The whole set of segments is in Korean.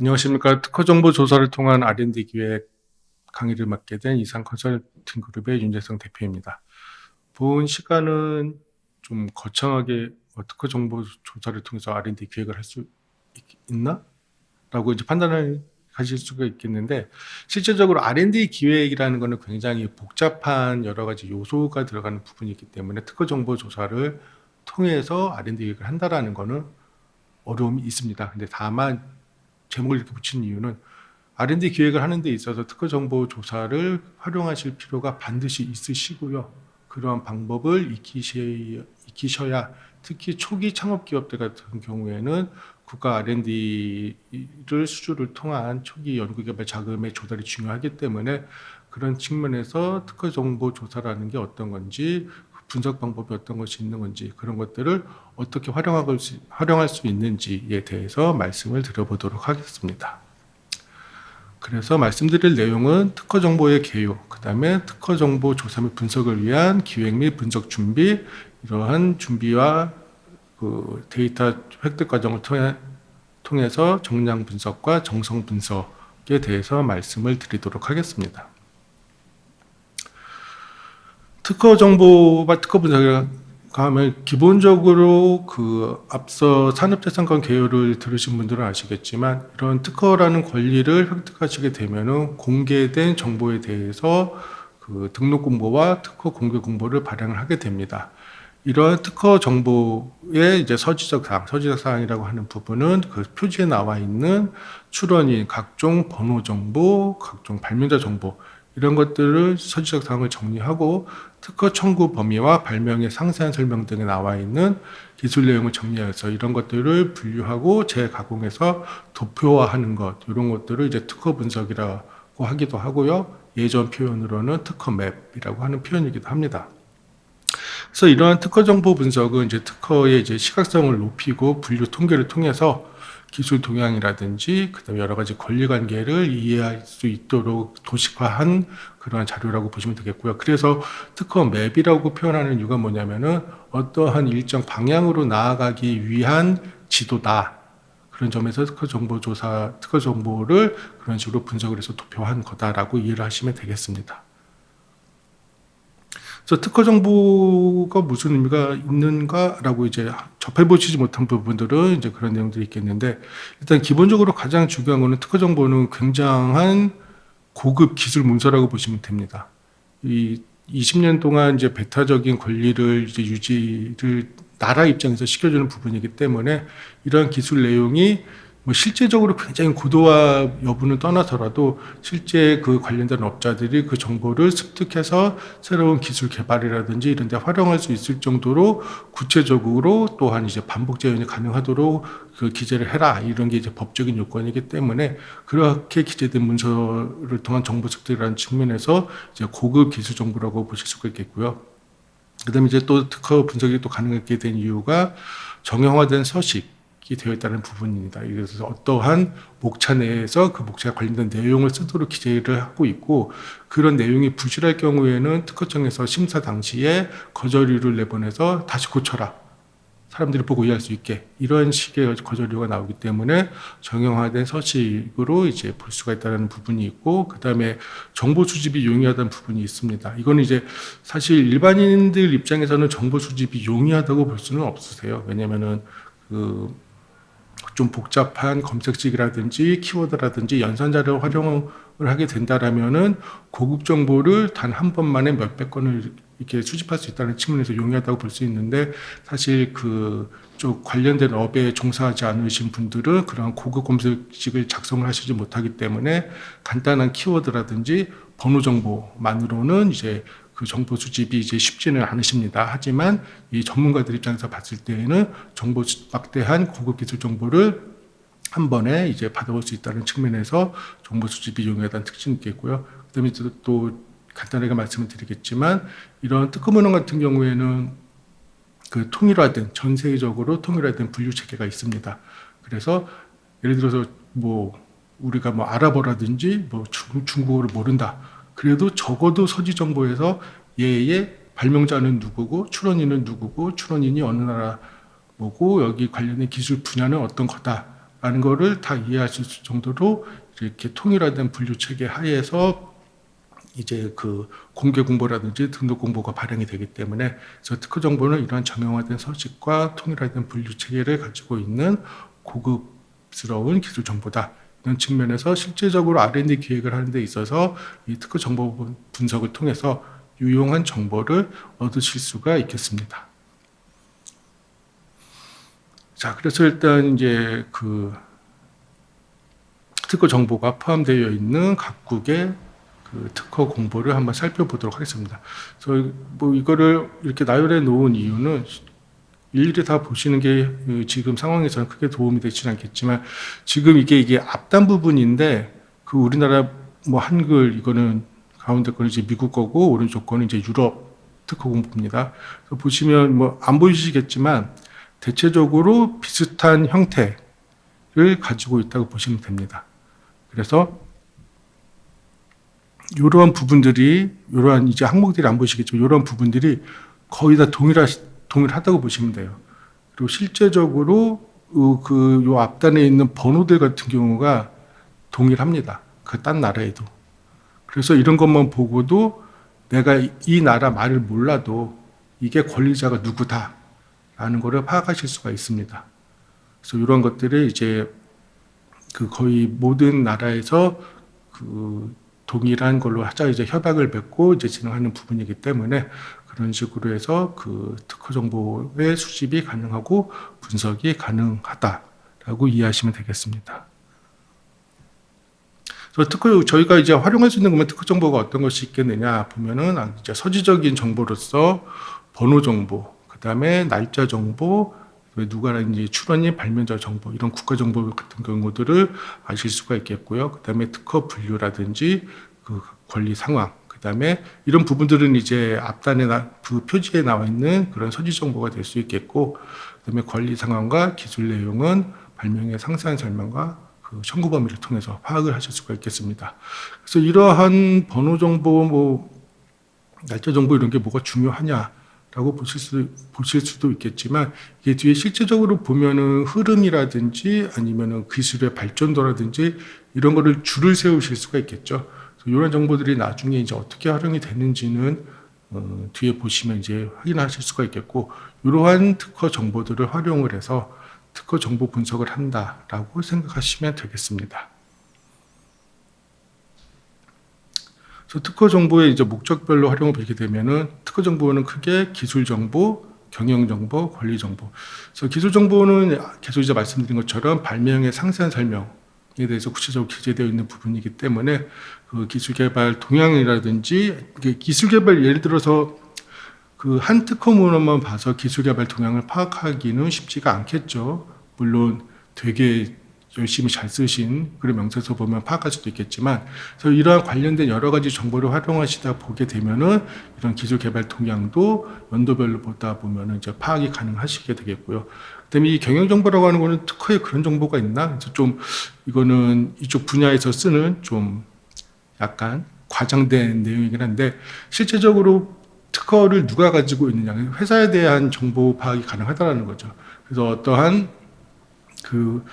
안녕하십니까. 특허 정보 조사를 통한 R&D 기획 강의를 맡게 된 이상 컨설팅 그룹의 윤재성 대표입니다. 본 시간은 좀 거창하게 특허 정보 조사를 통해서 R&D 기획을 할 수 있나? 라고 이제 판단을 하실 수가 있겠는데, 실제적으로 R&D 기획이라는 것은 굉장히 복잡한 여러 가지 요소가 들어가는 부분이기 때문에 특허 정보 조사를 통해서 R&D 기획을 한다라는 것은 어려움이 있습니다. 근데 다만 제목을 이렇게 붙인 이유는 R&D 기획을 하는 데 있어서 특허 정보 조사를 활용하실 필요가 반드시 있으시고요. 그러한 방법을 익히셔야 특히 초기 창업 기업들 같은 경우에는 국가 R&D를 수주를 통한 초기 연구개발 자금의 조달이 중요하기 때문에 그런 측면에서 특허 정보 조사라는 게 어떤 건지, 분석 방법이 어떤 것이 있는 건지, 그런 것들을 어떻게 활용할 수 있는지에 대해서 말씀을 드려보도록 하겠습니다. 그래서 말씀드릴 내용은 특허 정보의 개요, 그 다음에 특허 정보 조사 및 분석을 위한 기획 및 분석 준비, 이러한 준비와 그 데이터 획득 과정을 통해서 정량 분석과 정성 분석에 대해서 말씀을 드리도록 하겠습니다. 특허 정보와 특허 분석이라 하면 기본적으로 그 앞서 산업재산권 개요를 들으신 분들은 아시겠지만, 이런 특허라는 권리를 획득하시게 되면은 공개된 정보에 대해서 그 등록 공보와 특허 공개 공보를 발행을 하게 됩니다. 이러한 특허 정보의 이제 서지적 사항이라고 하는 부분은 그 표지에 나와 있는 출원인, 각종 번호 정보, 각종 발명자 정보, 이런 것들을 서지적 사항을 정리하고 특허 청구 범위와 발명의 상세한 설명 등에 나와 있는 기술 내용을 정리해서 이런 것들을 분류하고 재가공해서 도표화하는 것, 이런 것들을 이제 특허 분석이라고 하기도 하고요. 예전 표현으로는 특허 맵이라고 하는 표현이기도 합니다. 그래서 이러한 특허 정보 분석은 이제 특허의 이제 시각성을 높이고 분류 통계를 통해서 기술 동향이라든지 그다음에 여러 가지 권리 관계를 이해할 수 있도록 도식화한 그러한 자료라고 보시면 되겠고요. 그래서 특허 맵이라고 표현하는 이유가 뭐냐면은 어떠한 일정 방향으로 나아가기 위한 지도다. 그런 점에서 특허 정보 조사, 특허 정보를 그런 식으로 분석을 해서 도표한 거다라고 이해를 하시면 되겠습니다. 그래서 특허 정보가 무슨 의미가 있는가라고 이제 접해보시지 못한 부분들은 이제 그런 내용들이 있겠는데, 일단 기본적으로 가장 중요한 거는 특허 정보는 굉장한 고급 기술 문서라고 보시면 됩니다. 이 20년 동안 이제 배타적인 권리를 이제 유지를 나라 입장에서 시켜주는 부분이기 때문에 이러한 기술 내용이 뭐 실제적으로 굉장히 고도화 여부는 떠나서라도 실제 그 관련된 업자들이 그 정보를 습득해서 새로운 기술 개발이라든지 이런 데 활용할 수 있을 정도로 구체적으로 또한 이제 반복 재현이 가능하도록 그 기재를 해라, 이런 게 이제 법적인 요건이기 때문에 그렇게 기재된 문서를 통한 정보 습득이라는 측면에서 이제 고급 기술 정보라고 보실 수가 있겠고요. 그다음에 이제 또 특허 분석이 또 가능하게 된 이유가 정형화된 서식이 되어 있다는 부분입니다. 그래서 어떠한 목차 내에서 그 목차에 관련된 내용을 쓰도록 기재를 하고 있고, 그런 내용이 부실할 경우에는 특허청에서 심사 당시에 거절유를 내보내서 다시 고쳐라, 사람들이 보고 이해할 수 있게, 이런 식의 거절료가 나오기 때문에 정형화된 서식으로 이제 볼 수가 있다는 부분이 있고, 그 다음에 정보 수집이 용이하다는 부분이 있습니다. 이건 이제 사실 일반인들 입장에서는 정보 수집이 용이하다고 볼 수는 없으세요. 왜냐면은 그 좀 복잡한 검색식이라든지 키워드라든지 연산 자료 활용을 하게 된다라면은 고급 정보를 단 한 번만에 몇백 건을 이렇게 수집할 수 있다는 측면에서 용이하다고 볼 수 있는데, 사실 그쪽 관련된 업에 종사하지 않으신 분들은 그런 고급 검색식을 작성을 하시지 못하기 때문에 간단한 키워드라든지 번호 정보만으로는 이제 그 정보 수집이 이제 쉽지는 않으십니다. 하지만 이 전문가들 입장에서 봤을 때에는 정보 막대한 고급 기술 정보를 한 번에 이제 받아볼 수 있다는 측면에서 정보 수집이 용이하다는 특징이 있겠고요. 그다음에 또 간단하게 말씀을 드리겠지만, 이런 특허문헌 같은 경우에는 그 통일화된, 전 세계적으로 통일화된 분류 체계가 있습니다. 그래서 예를 들어서 뭐 우리가 뭐 아랍어라든지 뭐 중국어를 모른다, 그래도 적어도 서지 정보에서 얘의 발명자는 누구고 출원인은 누구고 출원인이 어느 나라 뭐고 여기 관련된 기술 분야는 어떤 거다, 라는 거를 다 이해하실 정도로 이렇게 통일화된 분류 체계 하에서 이제 그 공개 공보라든지 등록 공보가 발행이 되기 때문에 그래서 특허 정보는 이러한 정형화된 서식과 통일화된 분류 체계를 가지고 있는 고급스러운 기술 정보다. 이런 측면에서 실제적으로 R&D 기획을 하는 데 있어서 이 특허 정보 분석을 통해서 유용한 정보를 얻으실 수가 있겠습니다. 자, 그래서 일단 이제 그 특허 정보가 포함되어 있는 각국의 그 특허 공보를 한번 살펴보도록 하겠습니다. 그래서 뭐 이거를 이렇게 나열해 놓은 이유는 일일이 다 보시는 게 지금 상황에서는 크게 도움이 되지는 않겠지만 지금 이게 앞단 부분인데 그 우리나라 뭐 한글 이거는 가운데 거는 이제 미국 거고 오른쪽 거는 이제 유럽 특허 공보입니다. 그래서 보시면 뭐 안 보이시겠지만 대체적으로 비슷한 형태를 가지고 있다고 보시면 됩니다. 그래서 이러한 부분들이 이러한 이제 항목들이 안 보이시겠지만 이러한 부분들이 거의 다 동일하다고 보시면 돼요. 그리고 실제적으로 요 앞단에 있는 번호들 같은 경우가 동일합니다. 그 딴 나라에도. 그래서 이런 것만 보고도 내가 이 나라 말을 몰라도 이게 권리자가 누구다라는 거를 파악하실 수가 있습니다. 그래서 이런 것들을 이제 그 거의 모든 나라에서 그 동일한 걸로 하자 이제 협약을 맺고 이제 진행하는 부분이기 때문에 그런 식으로 해서 그 특허 정보의 수집이 가능하고 분석이 가능하다라고 이해하시면 되겠습니다. 그래서 저희가 이제 활용할 수 있는 거면 특허 정보가 어떤 것이 있겠느냐 보면은 이제 서지적인 정보로서 번호 정보, 그 다음에 날짜 정보, 누가 이제 출원인 발명자 정보 이런 국가 정보 같은 경우들을 아실 수가 있겠고요. 그 다음에 특허 분류라든지 그 권리 상황, 그 다음에 이런 부분들은 이제 앞단에 그 표지에 나와 있는 그런 서지 정보가 될 수 있겠고, 그 다음에 권리 상황과 기술 내용은 발명의 상세한 설명과 그 청구 범위를 통해서 파악을 하실 수가 있겠습니다. 그래서 이러한 번호 정보, 뭐 날짜 정보 이런 게 뭐가 중요하냐라고 보실 수도 있겠지만 이게 뒤에 실제적으로 보면은 흐름이라든지 아니면은 기술의 발전도라든지 이런 거를 줄을 세우실 수가 있겠죠. 이런 정보들이 나중에 이제 어떻게 활용이 되는지는 뒤에 보시면 이제 확인하실 수가 있겠고, 이러한 특허 정보들을 활용을 해서 특허 정보 분석을 한다라고 생각하시면 되겠습니다. 그래서 특허 정보의 이제 목적별로 활용을 보게 되면은 특허 정보는 크게 기술 정보, 경영 정보, 권리 정보. 그래서 기술 정보는 계속 이제 말씀드린 것처럼 발명의 상세한 설명에 대해서 구체적으로 기재되어 있는 부분이기 때문에 그 기술 개발 동향이라든지 기술 개발 예를 들어서 그 한 특허문헌만 봐서 기술 개발 동향을 파악하기는 쉽지가 않겠죠. 물론 되게 열심히 잘 쓰신 그런 명세서 보면 파악할 수도 있겠지만, 그래서 이러한 관련된 여러 가지 정보를 활용하시다 보게 되면은 이런 기술 개발 동향도 연도별로 보다 보면은 이제 파악이 가능하시게 되겠고요. 그다음에 이 경영 정보라고 하는 거는 특허에 그런 정보가 있나? 그래서 좀 이거는 이쪽 분야에서 쓰는 좀 약간 과장된 내용이긴 한데, 실제적으로 특허를 누가 가지고 있느냐, 회사에 대한 정보 파악이 가능하다는 거죠. 그래서 어떠한 그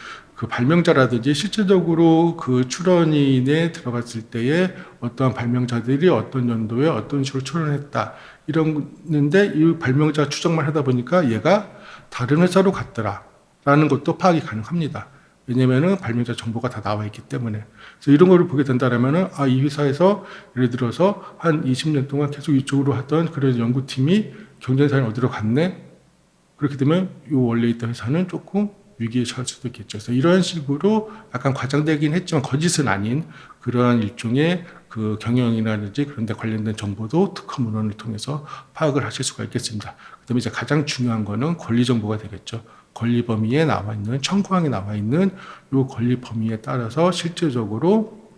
발명자라든지 실제적으로 그 출원인에 들어갔을 때에 어떠한 발명자들이 어떤 연도에 어떤 식으로 출원했다 이러는데 이 발명자 추정만 하다 보니까 얘가 다른 회사로 갔더라라는 것도 파악이 가능합니다. 왜냐면은 발명자 정보가 다 나와 있기 때문에. 그래서 이런 거를 보게 된다라면은 이 회사에서 예를 들어서 한 20년 동안 계속 이쪽으로 하던 그런 연구팀이 경쟁사는 어디로 갔네? 그렇게 되면 이 원래 있던 회사는 조금 위기에 처할 수도 있겠죠. 그래서 이런 식으로 약간 과장되긴 했지만 거짓은 아닌 그러한 일종의 그 경영이라든지 그런 데 관련된 정보도 특허 문헌을 통해서 파악을 하실 수가 있겠습니다. 그다음에 이제 가장 중요한 거는 권리 정보가 되겠죠. 권리 범위에 나와 있는 청구항에 나와 있는 이 권리 범위에 따라서 실제적으로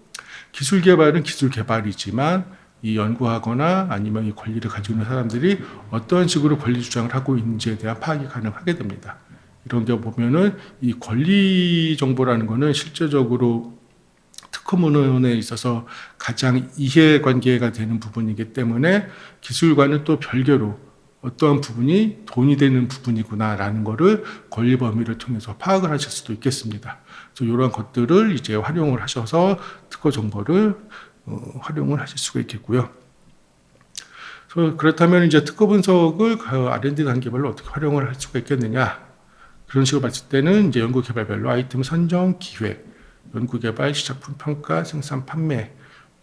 기술 개발은 기술 개발이지만 이 연구하거나 아니면 이 권리를 가지고 있는 사람들이 어떤 식으로 권리 주장을 하고 있는지에 대한 파악이 가능하게 됩니다. 이런 게 보면은 이 권리 정보라는 거는 실제적으로 특허 문헌에 있어서 가장 이해관계가 되는 부분이기 때문에 기술과는 또 별개로 어떠한 부분이 돈이 되는 부분이구나라는 거를 권리 범위를 통해서 파악을 하실 수도 있겠습니다. 그래서 이러한 것들을 이제 활용을 하셔서 특허 정보를 활용을 하실 수가 있겠고요. 그래서 그렇다면 이제 특허 분석을 그 R&D 단계별로 어떻게 활용을 할 수가 있겠느냐? 그런 식으로 봤을 때는 이제 연구개발별로 아이템 선정, 기획, 연구개발, 시작품 평가, 생산, 판매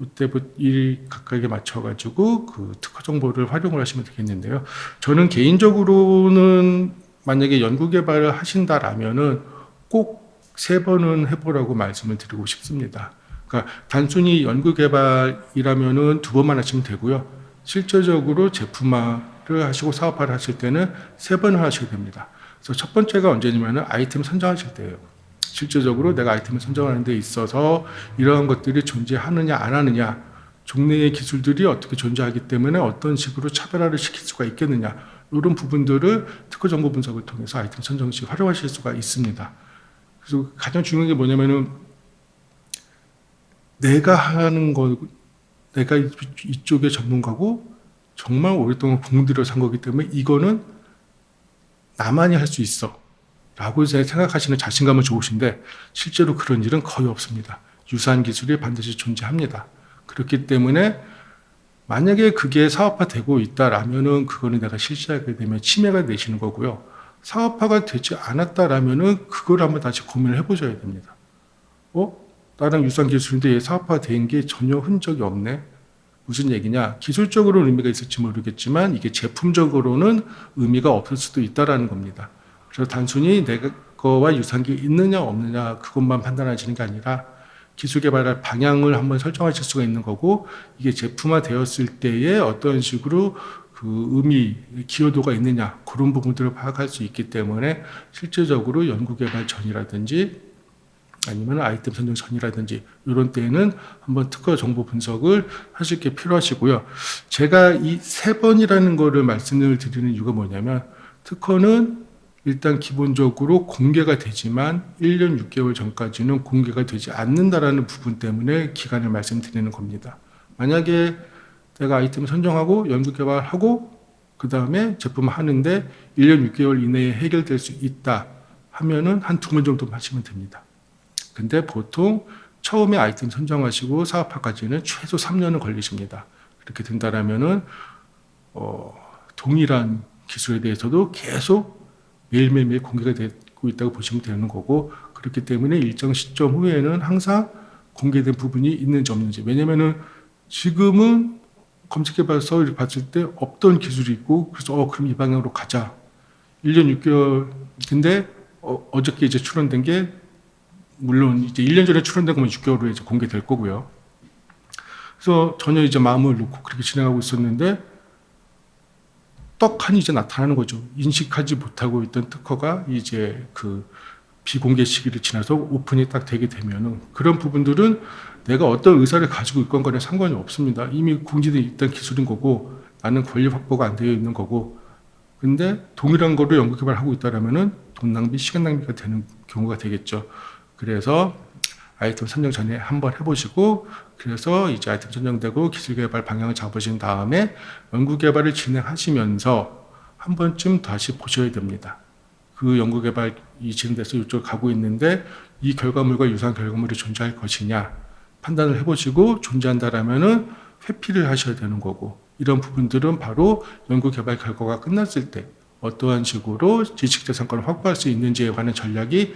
이때부터 일 각각에 맞춰가지고 그 특허 정보를 활용을 하시면 되겠는데요. 저는 개인적으로는 만약에 연구개발을 하신다라면은 꼭 3번은 해보라고 말씀을 드리고 싶습니다. 그러니까 단순히 연구개발이라면은 2번만 하시면 되고요. 실제적으로 제품화를 하시고 사업화를 하실 때는 3번을 하셔야 됩니다. 그래서 첫 번째가 언제냐면은 아이템 선정하실 때예요. 실제적으로 내가 아이템을 선정하는 데 있어서 이러한 것들이 존재하느냐 안 하느냐, 종래의 기술들이 어떻게 존재하기 때문에 어떤 식으로 차별화를 시킬 수가 있겠느냐, 이런 부분들을 특허 정보 분석을 통해서 아이템 선정 시 활용하실 수가 있습니다. 그래서 가장 중요한 게 뭐냐면은 내가 하는 거, 내가 이쪽의 전문가고 정말 오랫동안 공들여서 한 거기 때문에 이거는 나만이 할 수 있어 라고 생각하시는 자신감은 좋으신데 실제로 그런 일은 거의 없습니다. 유사한 기술이 반드시 존재합니다. 그렇기 때문에 만약에 그게 사업화되고 있다라면은 그거는 내가 실시하게 되면 침해가 되시는 거고요. 사업화가 되지 않았다라면은 그걸 한번 다시 고민을 해보셔야 됩니다. 나랑 유사한 기술인데 얘 사업화된 게 전혀 흔적이 없네. 무슨 얘기냐? 기술적으로는 의미가 있을지 모르겠지만 이게 제품적으로는 의미가 없을 수도 있다라는 겁니다. 그래서 단순히 내 거와 유사한 게 있느냐 없느냐 그것만 판단하시는 게 아니라 기술 개발할 방향을 한번 설정하실 수가 있는 거고, 이게 제품화 되었을 때에 어떤 식으로 그 의미, 기여도가 있느냐 그런 부분들을 파악할 수 있기 때문에 실제적으로 연구개발 전이라든지 아니면 아이템 선정 전이라든지 이런 때에는 한번 특허 정보 분석을 하실 게 필요하시고요. 제가 이 3번이라는 거를 말씀을 드리는 이유가 뭐냐면 특허는 일단 기본적으로 공개가 되지만 1년 6개월 전까지는 공개가 되지 않는다라는 부분 때문에 기간을 말씀드리는 겁니다. 만약에 내가 아이템을 선정하고 연구개발하고 그 다음에 제품을 하는데 1년 6개월 이내에 해결될 수 있다 하면은 한 2번 정도 하시면 됩니다. 근데 보통 처음에 아이템 선정하시고 사업화까지는 최소 3년은 걸리십니다. 그렇게 된다라면은 동일한 기술에 대해서도 계속 매일매일 공개가 되고 있다고 보시면 되는 거고, 그렇기 때문에 일정 시점 후에는 항상 공개된 부분이 있는지 없는지, 왜냐면은 지금은 검색해봐서 봤을 때 없던 기술이 있고, 그래서 그럼 이 방향으로 가자. 1년 6개월, 근데 어저께 이제 출원된 게 물론 이제 1년 전에 출원된 거면 6개월 후에 이제 공개될 거고요. 그래서 전혀 이제 마음을 놓고 그렇게 진행하고 있었는데 떡하니 이제 나타나는 거죠. 인식하지 못하고 있던 특허가 이제 그 비공개 시기를 지나서 오픈이 딱 되게 되면은 그런 부분들은 내가 어떤 의사를 가지고 있건 간에 상관이 없습니다. 이미 공지돼 있던 기술인 거고 나는 권리 확보가 안 되어 있는 거고, 근데 동일한 거를 연구 개발하고 있다라면은 돈 낭비, 시간 낭비가 되는 경우가 되겠죠. 그래서 아이템 선정 전에 한번 해보시고, 그래서 이제 아이템 선정되고 기술 개발 방향을 잡으신 다음에 연구 개발을 진행하시면서 한 번쯤 다시 보셔야 됩니다. 그 연구 개발이 진행돼서 이쪽 가고 있는데 이 결과물과 유사한 결과물이 존재할 것이냐 판단을 해보시고 존재한다라면은 회피를 하셔야 되는 거고, 이런 부분들은 바로 연구 개발 결과가 끝났을 때 어떠한 식으로 지식재산권을 확보할 수 있는지에 관한 전략이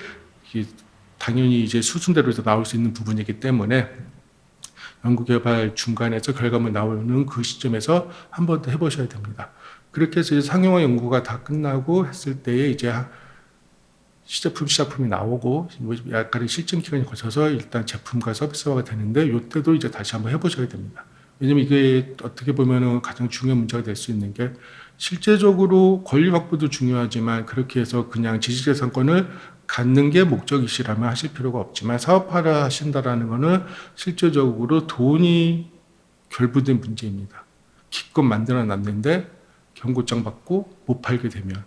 당연히 이제 수순대로 해서 나올 수 있는 부분이기 때문에 연구개발 중간에서 결과물 나오는 그 시점에서 한 번 더 해보셔야 됩니다. 그렇게 해서 이제 상용화 연구가 다 끝나고 했을 때에 이제 시작품이 나오고 약간의 실증 기간이 거쳐서 일단 제품과 서비스화가 되는데 이때도 이제 다시 한번 해보셔야 됩니다. 왜냐면 이게 어떻게 보면은 가장 중요한 문제가 될 수 있는 게 실제적으로 권리 확보도 중요하지만 그렇게 해서 그냥 지식재산권을 갖는 게 목적이시라면 하실 필요가 없지만 사업화를 하신다라는 거는 실제적으로 돈이 결부된 문제입니다. 기껏 만들어 놨는데 경고장 받고 못 팔게 되면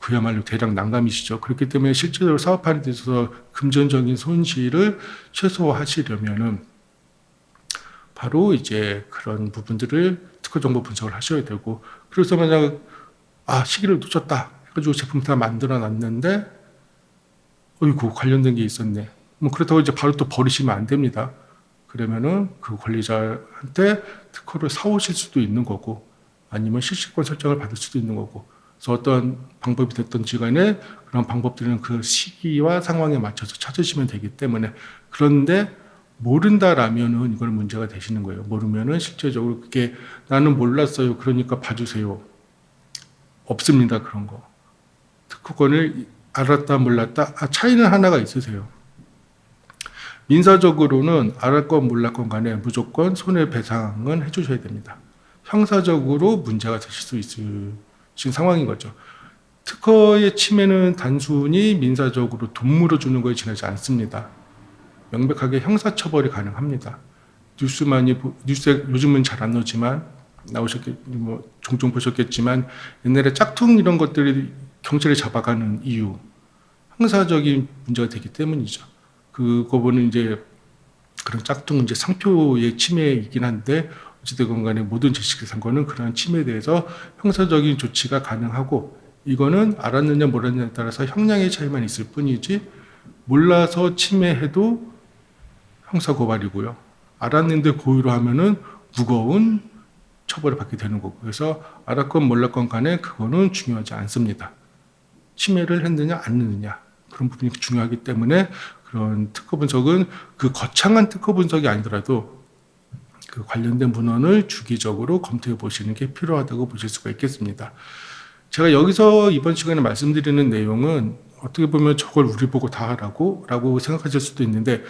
그야말로 대략 난감이시죠. 그렇기 때문에 실제적으로 사업하는 데 있어서 금전적인 손실을 최소화하시려면은 바로 이제 그런 부분들을 특허 정보 분석을 하셔야 되고, 그래서 만약 시기를 놓쳤다 해가지고 제품 다 만들어 놨는데 어이구, 관련된 게 있었네. 뭐 그렇다고 이제 바로 또 버리시면 안 됩니다. 그러면은 그 관리자한테 특허를 사오실 수도 있는 거고, 아니면 실시권 설정을 받을 수도 있는 거고, 그래서 어떤 방법이 됐든지 간에 그런 방법들은 그 시기와 상황에 맞춰서 찾으시면 되기 때문에, 그런데 모른다라면은 이건 문제가 되시는 거예요. 모르면은 실제적으로 그게 나는 몰랐어요, 그러니까 봐주세요. 없습니다, 그런 거. 특허권을 알았다 몰랐다, 차이는 하나가 있으세요. 민사적으로는 알았건 몰랐건 간에 무조건 손해배상은 해주셔야 됩니다. 형사적으로 문제가 되실 수 있으신 상황인 거죠. 특허의 침해는 단순히 민사적으로 돈 물어주는 거에 지나지 않습니다. 명백하게 형사처벌이 가능합니다. 뉴스에 요즘은 잘 안 나오지만 종종 보셨겠지만 옛날에 짝퉁 이런 것들이 경찰에 잡아가는 이유, 형사적인 문제가 되기 때문이죠. 그거는 이제 그런 짝퉁 이제 상표의 침해이긴 한데 어찌됐건 간에 모든 지식의 상권은 그런 침해에 대해서 형사적인 조치가 가능하고, 이거는 알았느냐 몰랐느냐에 따라서 형량의 차이만 있을 뿐이지 몰라서 침해해도 형사고발이고요. 알았는데 고의로 하면은 무거운 처벌을 받게 되는 거고, 그래서 알았건 몰랐건 간에 그거는 중요하지 않습니다. 침해를 했느냐 안 했느냐 그런 부분이 중요하기 때문에 그런 특허 분석은 그 거창한 특허 분석이 아니더라도 그 관련된 문헌을 주기적으로 검토해 보시는 게 필요하다고 보실 수가 있겠습니다. 제가 여기서 이번 시간에 말씀드리는 내용은 어떻게 보면 저걸 우리 보고 다 하라고 생각하실 수도 있는데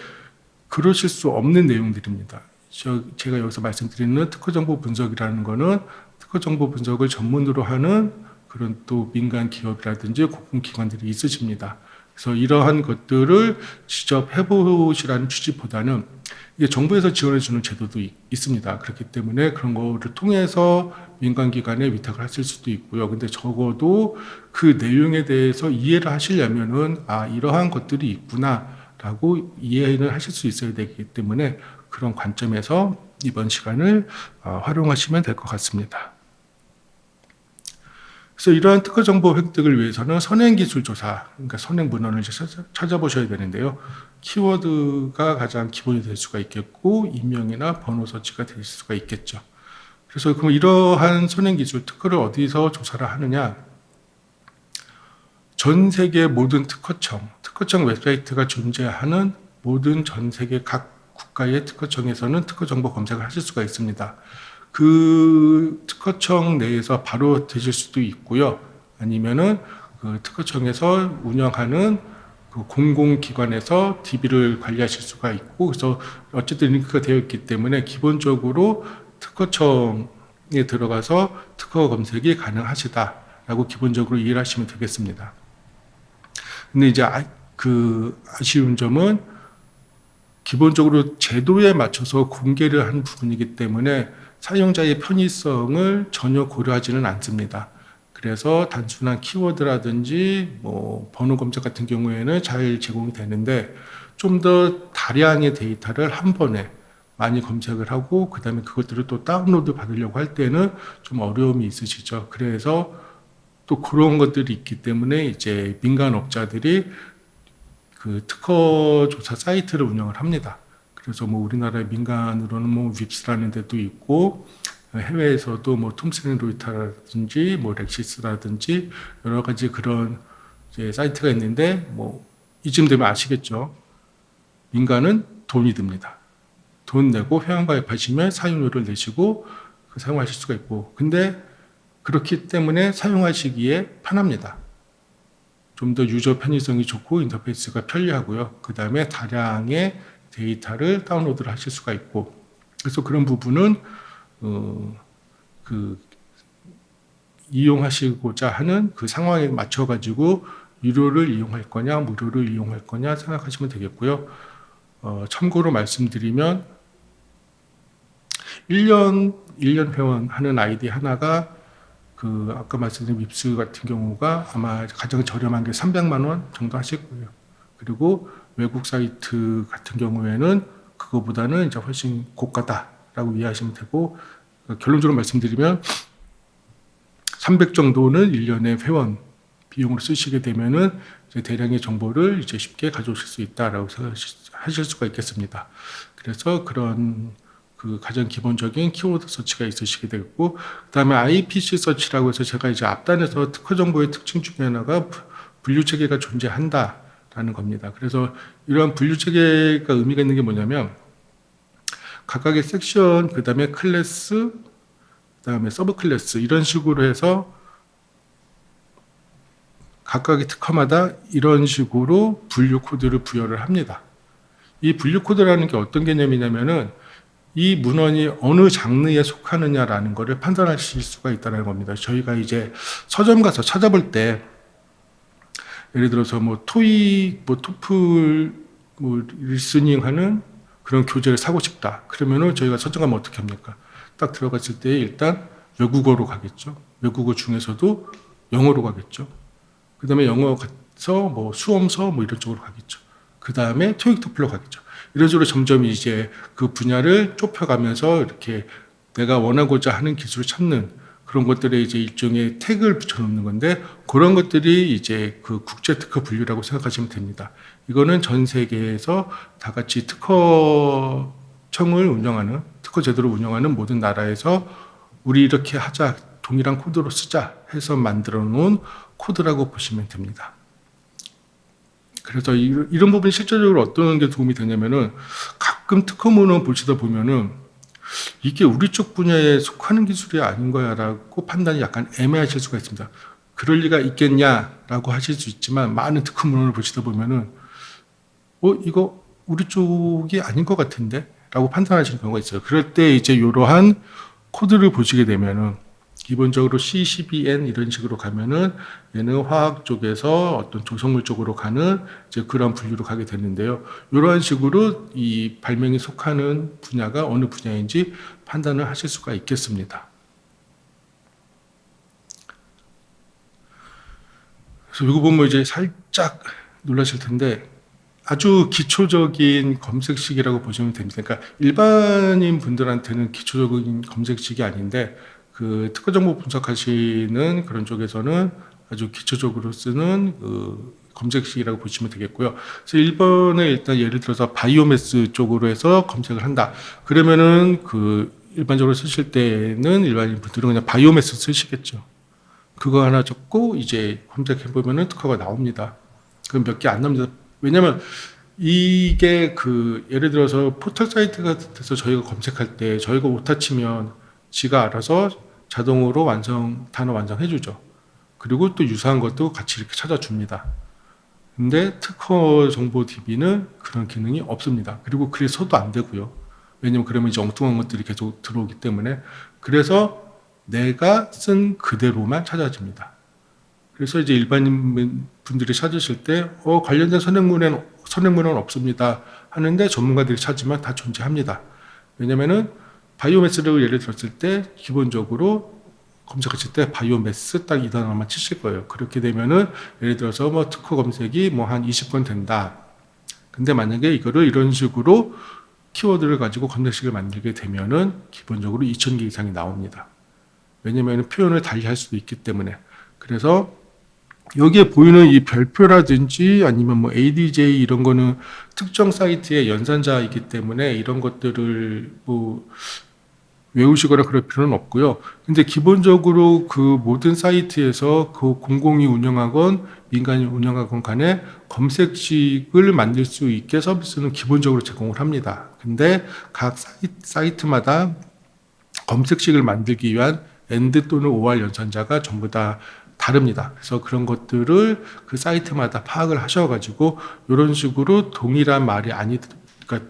그러실 수 없는 내용들입니다. 제가 여기서 말씀드리는 특허정보 분석이라는 거는 특허정보 분석을 전문으로 하는 그런 또 민간 기업이라든지 공공기관들이 있으십니다. 그래서 이러한 것들을 직접 해보시라는 취지보다는 이게 정부에서 지원해주는 제도도 있습니다. 그렇기 때문에 그런 거를 통해서 민간기관에 위탁을 하실 수도 있고요. 근데 적어도 그 내용에 대해서 이해를 하시려면은 이러한 것들이 있구나라고 이해를 하실 수 있어야 되기 때문에 그런 관점에서 이번 시간을 활용하시면 될 것 같습니다. 그래서 이러한 특허 정보 획득을 위해서는 선행기술조사, 그러니까 선행 문헌을 찾아보셔야 되는데요. 키워드가 가장 기본이 될 수가 있겠고, 인명이나 번호 서치가 될 수가 있겠죠. 그래서 그럼 이러한 선행기술 특허를 어디서 조사를 하느냐? 전 세계 모든 특허청 웹사이트가 존재하는 모든 전 세계 각 국가의 특허청에서는 특허 정보 검색을 하실 수가 있습니다. 그 특허청 내에서 바로 되실 수도 있고요. 아니면은 그 특허청에서 운영하는 그 공공기관에서 DB를 관리하실 수가 있고, 그래서 어쨌든 링크가 되어 있기 때문에 기본적으로 특허청에 들어가서 특허 검색이 가능하시다라고 기본적으로 이해를 하시면 되겠습니다. 근데 이제 아쉬운 점은 기본적으로 제도에 맞춰서 공개를 하는 부분이기 때문에 사용자의 편의성을 전혀 고려하지는 않습니다. 그래서 단순한 키워드라든지 번호 검색 같은 경우에는 잘 제공이 되는데 좀 더 다량의 데이터를 한 번에 많이 검색을 하고 그다음에 그것들을 또 다운로드 받으려고 할 때는 좀 어려움이 있으시죠. 그래서 또 그런 것들이 있기 때문에 이제 민간업자들이 그 특허 조사 사이트를 운영을 합니다. 그래서 우리나라의 민간으로는 윕스라는 데도 있고 해외에서도 톰슨 로이터라든지 렉시스라든지 여러 가지 그런 이제 사이트가 있는데 이쯤 되면 아시겠죠. 민간은 돈이 듭니다. 돈 내고 회원가입하시면 사용료를 내시고 사용하실 수가 있고, 근데 그렇기 때문에 사용하시기에 편합니다. 좀 더 유저 편의성이 좋고 인터페이스가 편리하고요. 그 다음에 다량의 데이터를 다운로드를 하실 수가 있고, 그래서 그런 부분은 이용하시고자 하는 그 상황에 맞춰 가지고 유료를 이용할 거냐 무료를 이용할 거냐 생각하시면 되겠고요. 참고로 말씀드리면 1년 회원 하는 아이디 하나가 아까 말씀드린 윕스 같은 경우가 아마 가장 저렴한 게 300만 원 정도 하실 거예요. 그리고 외국 사이트 같은 경우에는 그거보다는 이제 훨씬 고가다라고 이해하시면 되고, 결론적으로 말씀드리면 300 정도는 1년에 회원비 비용으로 쓰시게 되면은 이제 대량의 정보를 이제 쉽게 가져오실 수 있다라고 하실 수가 있겠습니다. 그래서 그런 그 가장 기본적인 키워드 서치가 있으시게 되겠고, 그다음에 IPC 서치라고 해서 제가 이제 앞단에서 특허 정보의 특징 중에 하나가 분류 체계가 존재한다라는 겁니다. 그래서 이러한 분류 체계가 의미가 있는 게 뭐냐면 각각의 섹션, 그다음에 클래스, 그다음에 서브 클래스 이런 식으로 해서 각각의 특허마다 이런 식으로 분류 코드를 부여를 합니다. 이 분류 코드라는 게 어떤 개념이냐면은 이 문헌이 어느 장르에 속하느냐라는 것을 판단하실 수가 있다는 겁니다. 저희가 이제 서점 가서 찾아볼 때 예를 들어서 뭐 토익, 뭐 토플, 뭐 리스닝 하는 그런 교재를 사고 싶다. 그러면은 저희가 서점 가면 어떻게 합니까? 딱 들어갔을 때 일단 외국어로 가겠죠. 외국어 중에서도 영어로 가겠죠. 그 다음에 영어 가서 뭐 수험서 뭐 이런 쪽으로 가겠죠. 그 다음에 토익 토플로 가겠죠. 이런 식으로 점점 이제 그 분야를 좁혀가면서 이렇게 내가 원하고자 하는 기술을 찾는 그런 것들에 이제 일종의 태그를 붙여놓는 건데 그런 것들이 이제 그 국제 특허 분류라고 생각하시면 됩니다. 이거는 전 세계에서 다 같이 특허청을 운영하는 특허 제도를 운영하는 모든 나라에서 우리 이렇게 하자 동일한 코드로 쓰자 해서 만들어 놓은 코드라고 보시면 됩니다. 그래서 이런 부분이 실질적으로 어떤 게 도움이 되냐면은 가끔 특허문헌 보시다 보면은 이게 우리 쪽 분야에 속하는 기술이 아닌 거야 라고 판단이 약간 애매하실 수가 있습니다. 그럴 리가 있겠냐라고 하실 수 있지만 많은 특허문헌을 보시다 보면은 이거 우리 쪽이 아닌 것 같은데 라고 판단하시는 경우가 있어요. 그럴 때 이제 이러한 코드를 보시게 되면은 기본적으로 C12N 이런 식으로 가면은 얘는 화학 쪽에서 어떤 조성물 쪽으로 가는 이제 그런 분류로 가게 되는데요. 이러한 식으로 이 발명이 속하는 분야가 어느 분야인지 판단을 하실 수가 있겠습니다. 그래서 이거 보면 이제 살짝 놀라실 텐데 아주 기초적인 검색식이라고 보시면 됩니다. 그러니까 일반인 분들한테는 기초적인 검색식이 아닌데 그 특허 정보 분석하시는 그런 쪽에서는 아주 기초적으로 쓰는 그 검색식이라고 보시면 되겠고요. 그래서 1번에 일단 예를 들어서 바이오매스 쪽으로 해서 검색을 한다. 그러면은 그 일반적으로 쓰실 때는 일반인 분들은 그냥 바이오매스 쓰시겠죠. 그거 하나 적고 이제 검색해 보면은 특허가 나옵니다. 그럼 몇 개 안 나옵니다. 왜냐면 이게 그 예를 들어서 포털 사이트 같은 데서 저희가 검색할 때 저희가 오타 치면 지가 알아서 자동으로 단어 완성해 주죠. 그리고 또 유사한 것도 같이 이렇게 찾아줍니다. 근데 특허 정보 DB는 그런 기능이 없습니다. 그리고 그래서도 안 되고요. 왜냐면 그러면 이제 엉뚱한 것들이 계속 들어오기 때문에 없습니다. 내가 쓴 그대로만 찾아집니다. 그래서 이제 일반인 분들이 찾으실 때 관련된 선행문은 없습니다 하는데 전문가들이 찾으면 다 존재합니다. 왜냐면은 바이오매스를 예를 들었을 때 기본적으로 검색하실 때 바이오매스 딱 이 단어만 치실 거예요. 그렇게 되면은 예를 들어서 뭐 특허 검색이 뭐 한 20건 된다. 근데 만약에 이거를 이런 식으로 키워드를 가지고 검색식을 만들게 되면은 기본적으로 2,000개 이상이 나옵니다. 왜냐면 표현을 달리 할 수도 있기 때문에. 그래서 여기에 보이는 이 별표라든지 아니면 뭐 ADJ 이런 거는 특정 사이트의 연산자이기 때문에 이런 것들을 뭐 외우시거나 그럴 필요는 없고요. 근데 기본적으로 그 모든 사이트에서 그 공공이 운영하건 민간이 운영하건 간에 검색식을 만들 수 있게 서비스는 기본적으로 제공을 합니다. 근데 각 사이트마다 검색식을 만들기 위한 엔드 또는 OR 연산자가 전부 다 다릅니다. 그래서 그런 것들을 그 사이트마다 파악을 하셔가지고 이런 식으로 동일한 말이 그러니까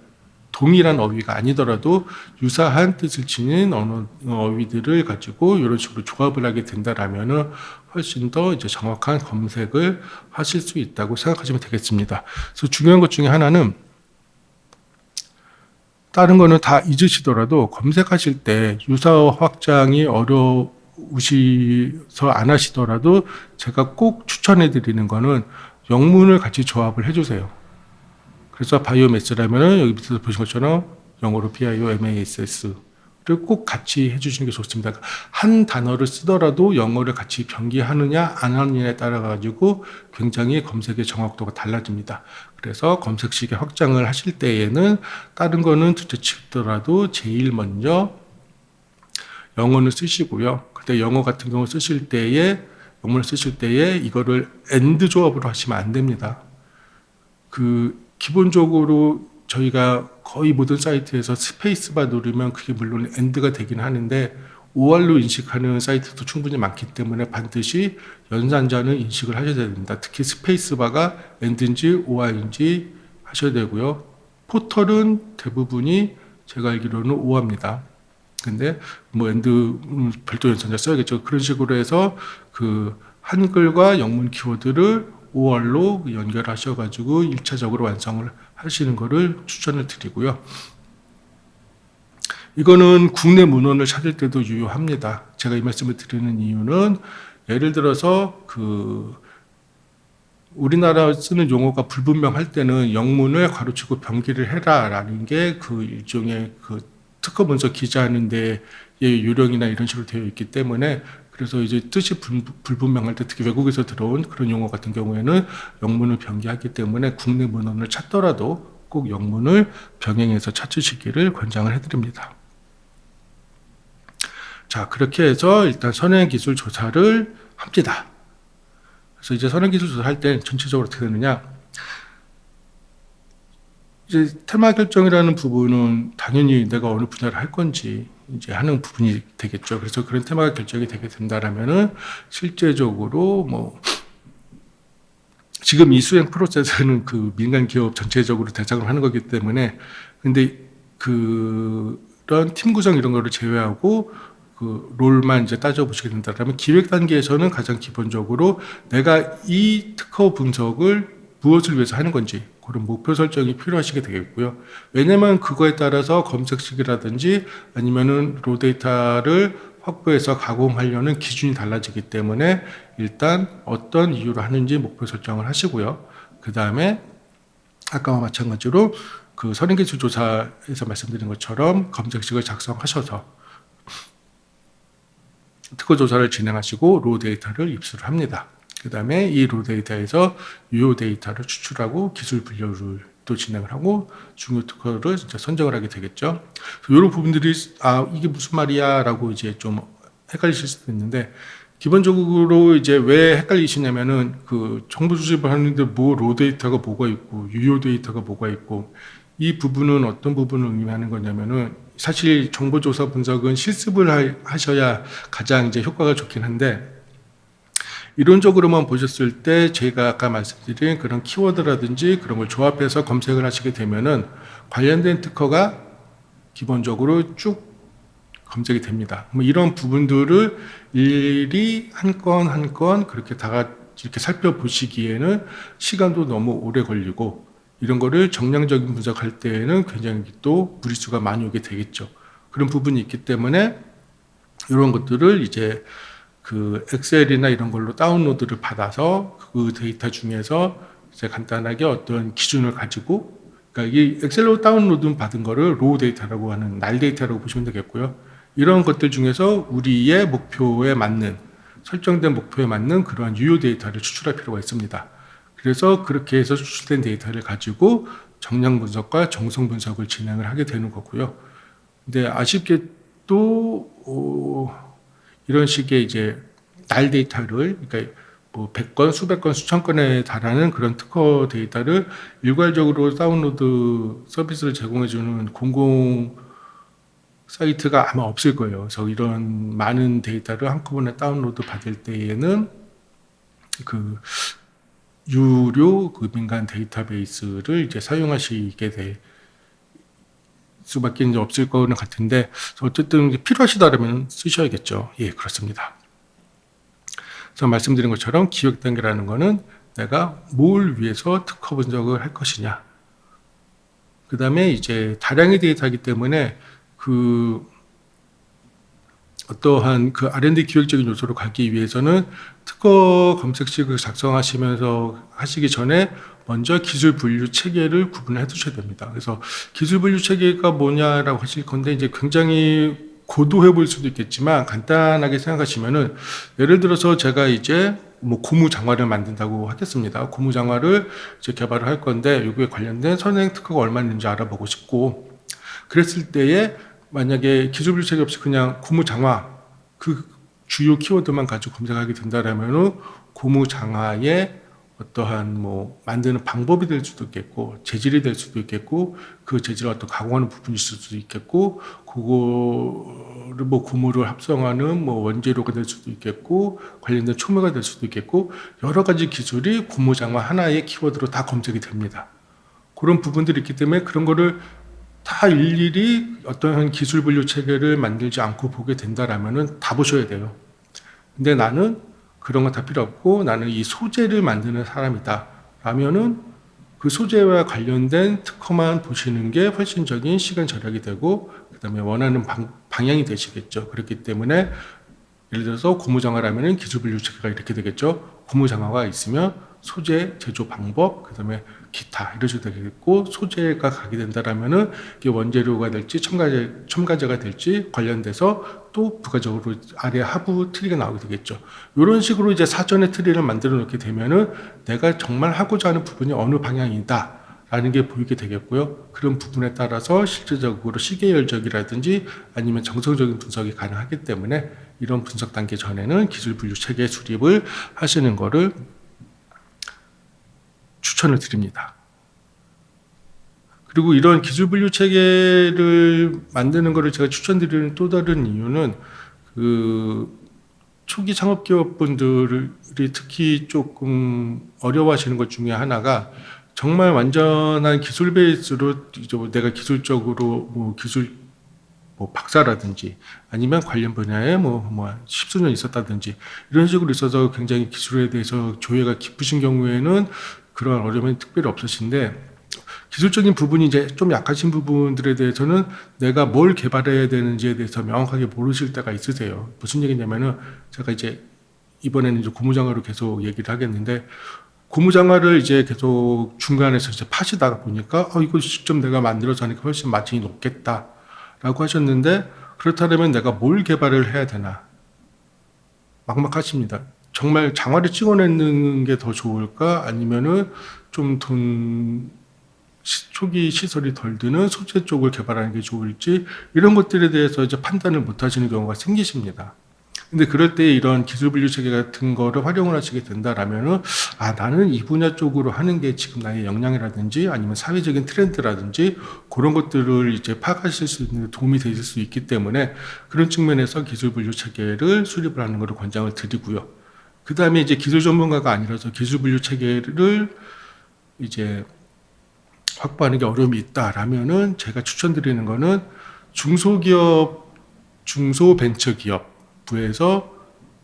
동일한 어휘가 아니더라도 유사한 뜻을 지닌 어휘들을 가지고 이런 식으로 조합을 하게 된다라면은 훨씬 더 이제 정확한 검색을 하실 수 있다고 생각하시면 되겠습니다. 그래서 중요한 것 중에 하나는 다른 거는 다 잊으시더라도 검색하실 때 유사어 확장이 어려우셔서 안 하시더라도 제가 꼭 추천해 드리는 거는 영문을 같이 조합을 해주세요. 그래서 바이오매스라면은 여기 밑에서 보신 것처럼 영어로 BIOMASS 꼭 같이 해주시는 게 좋습니다. 한 단어를 쓰더라도 영어를 같이 병기하느냐 안 하느냐에 따라 가지고 굉장히 검색의 정확도가 달라집니다. 그래서 검색식의 확장을 하실 때에는 다른 거는 둘째 치더라도 제일 먼저 영어는 쓰시고요. 근데 영어 같은 경우 쓰실 때에 영문을 쓰실 때에 이거를 and 조합으로 하시면 안 됩니다. 기본적으로 저희가 거의 모든 사이트에서 스페이스바 누르면 그게 물론 and가 되긴 하는데 OR로 인식하는 사이트도 충분히 많기 때문에 반드시 연산자는 인식을 하셔야 됩니다. 특히 스페이스바가 and인지 OR인지 하셔야 되고요. 포털은 대부분이 제가 알기로는 OR입니다. 근데 뭐 and 별도 연산자 써야겠죠. 그런 식으로 해서 그 한글과 영문 키워드를 OR로 연결하셔가지고 1차적으로 완성을 하시는 것을 추천을 드리고요. 이거는 국내 문헌을 찾을 때도 유효합니다. 제가 이 말씀을 드리는 이유는 예를 들어서 우리나라 쓰는 용어가 불분명할 때는 영문을 가로치고 병기를 해라라는 게 일종의 특허 문서 기재하는 데의 요령이나 이런 식으로 되어 있기 때문에 그래서 이제 뜻이 불분명할 때 특히 외국에서 들어온 그런 용어 같은 경우에는 영문을 병기하기 때문에 국내 문헌을 찾더라도 꼭 영문을 병행해서 찾으시기를 권장을 해드립니다. 자, 그렇게 해서 일단 선행기술 조사를 합니다. 그래서 이제 선행기술 조사를 할 때 전체적으로 어떻게 되느냐. 이제 테마 결정이라는 부분은 당연히 내가 어느 분야를 할 건지 이제 하는 부분이 되겠죠. 그래서 그런 테마가 결정이 되게 된다라면은 실제적으로 뭐 지금 이 수행 프로세스는 민간 기업 전체적으로 대상을 하는 거기 때문에 근데 그런 팀 구성 이런 거를 제외하고 롤만 이제 따져보시게 된다면 기획 단계에서는 가장 기본적으로 내가 이 특허 분석을 무엇을 위해서 하는 건지 그런 목표 설정이 필요하시게 되겠고요. 왜냐면 그거에 따라서 검색식이라든지 아니면은 로 데이터를 확보해서 가공하려는 기준이 달라지기 때문에 일단 어떤 이유로 하는지 목표 설정을 하시고요. 그 다음에 아까와 마찬가지로 선행기술 조사에서 말씀드린 것처럼 검색식을 작성하셔서 특허 조사를 진행하시고 로 데이터를 입수를 합니다. 그 다음에 이 로 데이터에서 유효 데이터를 추출하고 기술 분류를 또 진행을 하고 중요 특허를 이제 선정을 하게 되겠죠. 이런 부분들이 이게 무슨 말이야라고 이제 좀 헷갈리실 수도 있는데 기본적으로 이제 왜 헷갈리시냐면은 정보 수집을 하는데 로 데이터가 뭐가 있고 유효 데이터가 뭐가 있고 이 부분은 어떤 부분을 의미하는 거냐면은 사실 정보조사 분석은 실습을 하셔야 가장 이제 효과가 좋긴 한데 이론적으로만 보셨을 때 제가 아까 말씀드린 그런 키워드라든지 그런 걸 조합해서 검색을 하시게 되면은 관련된 특허가 기본적으로 쭉 검색이 됩니다. 뭐 이런 부분들을 일일이 한 건 한 건 그렇게 다 이렇게 살펴보시기에는 시간도 너무 오래 걸리고 이런 거를 정량적인 분석할 때에는 굉장히 또 무리수가 많이 오게 되겠죠. 그런 부분이 있기 때문에 이런 것들을 이제 엑셀이나 이런 걸로 다운로드를 받아서 그 데이터 중에서 이제 간단하게 어떤 기준을 가지고 그러니까 이 엑셀로 다운로드 받은 거를 로우 데이터라고 하는 날 데이터라고 보시면 되겠고요. 이런 것들 중에서 우리의 목표에 맞는 설정된 목표에 맞는 그러한 유효 데이터를 추출할 필요가 있습니다. 그래서 그렇게 해서 추출된 데이터를 가지고 정량 분석과 정성 분석을 진행을 하게 되는 거고요. 근데 아쉽게 또 이런 식의 이제 날 데이터를 그러니까 뭐 100건, 수백 건, 수천 건에 달하는 그런 특허 데이터를 일괄적으로 다운로드 서비스를 제공해주는 공공 사이트가 아마 없을 거예요. 그래서 이런 많은 데이터를 한꺼번에 다운로드 받을 때에는 유료 민간 데이터베이스를 이제 사용하시게 될 수밖에 없을 거는 같은데 어쨌든 필요하시다면 쓰셔야겠죠. 예, 그렇습니다. 그래서 말씀드린 것처럼 기획 단계라는 거는 내가 뭘 위해서 특허 분석을 할 것이냐. 그 다음에 이제 다량의 데이터이기 때문에 어떠한 R&D 기획적인 요소로 가기 위해서는 특허 검색식을 작성하시면서 하시기 전에 먼저 기술 분류 체계를 구분해 두셔야 됩니다. 그래서 기술 분류 체계가 뭐냐라고 하실 건데 이제 굉장히 고도해 보일 수도 있겠지만 간단하게 생각하시면은 예를 들어서 제가 이제 뭐 고무장화를 만든다고 하겠습니다. 고무장화를 이제 개발을 할 건데 여기에 관련된 선행 특허가 얼마 있는지 알아보고 싶고 그랬을 때에 만약에 기술 불체계 없이 그냥 고무장화 그 주요 키워드만 가지고 검색하게 된다라면은 고무장화의 어떠한 뭐 만드는 방법이 될 수도 있겠고 재질이 될 수도 있겠고 그 재질을 어떤 가공하는 부분이 있을 수도 있겠고 그거를 뭐 고무를 합성하는 뭐 원재료가 될 수도 있겠고 관련된 촉매가 될 수도 있겠고 여러 가지 기술이 고무장화 하나의 키워드로 다 검색이 됩니다. 그런 부분들이 있기 때문에 그런 거를 다 일일이 어떤 기술 분류 체계를 만들지 않고 보게 된다라면은 다 보셔야 돼요. 근데 나는 그런 거 다 필요 없고 나는 이 소재를 만드는 사람이다 라면은 그 소재와 관련된 특허만 보시는 게 훨씬적인 시간 절약이 되고 그 다음에 원하는 방향이 되시겠죠. 그렇기 때문에 예를 들어서 고무장화라면은 기술 분류 체계가 이렇게 되겠죠. 고무장화가 있으면 소재, 제조 방법, 그 다음에 기타 이런 식으로 되겠고 소재가 가게 된다라면은 이게 원재료가 될지 첨가제가 될지 관련돼서 또 부가적으로 아래 하부 트리가 나오게 되겠죠. 이런 식으로 이제 사전에 트리를 만들어 놓게 되면은 내가 정말 하고자 하는 부분이 어느 방향이다. 라는 게 보이게 되겠고요. 그런 부분에 따라서 실질적으로 시계열적이라든지 아니면 정성적인 분석이 가능하기 때문에 이런 분석 단계 전에는 기술 분류 체계 수립을 하시는 것을 추천을 드립니다. 그리고 이런 기술 분류 체계를 만드는 것을 제가 추천드리는 또 다른 이유는 그 초기 창업 기업분들이 특히 조금 어려워하시는 것 중에 하나가 정말 완전한 기술 베이스로 이제 내가 기술적으로 뭐 기술 뭐 박사라든지 아니면 관련 분야에 뭐 십수년 있었다든지 이런 식으로 있어서 굉장히 기술에 대해서 조예가 깊으신 경우에는 그런 어려움이 특별히 없으신데 기술적인 부분이 이제 좀 약하신 부분들에 대해서는 내가 뭘 개발해야 되는지에 대해서 명확하게 모르실 때가 있으세요. 무슨 얘기냐면은 제가 이제 이번에는 이제 고무장화로 계속 얘기를 하겠는데 고무장화를 이제 계속 중간에서 이제 파시다가 보니까 이거 직접 내가 만들어서 하니까 훨씬 마진이 높겠다라고 하셨는데 그렇다면 내가 뭘 개발을 해야 되나 막막하십니다. 정말 장화를 찍어내는 게 더 좋을까 아니면은 좀 초기 시설이 덜 드는 소재 쪽을 개발하는 게 좋을지 이런 것들에 대해서 이제 판단을 못 하시는 경우가 생기십니다. 근데 그럴 때 이런 기술 분류 체계 같은 거를 활용을 하시게 된다라면은 나는 이 분야 쪽으로 하는 게 지금 나의 역량이라든지 아니면 사회적인 트렌드라든지 그런 것들을 이제 파악하실 수 있는 도움이 되실 수 있기 때문에 그런 측면에서 기술 분류 체계를 수립을 하는 것을 권장을 드리고요. 그 다음에 이제 기술 전문가가 아니라서 기술 분류 체계를 이제 확보하는 게 어려움이 있다라면은 제가 추천드리는 거는 중소기업, 중소벤처기업부에서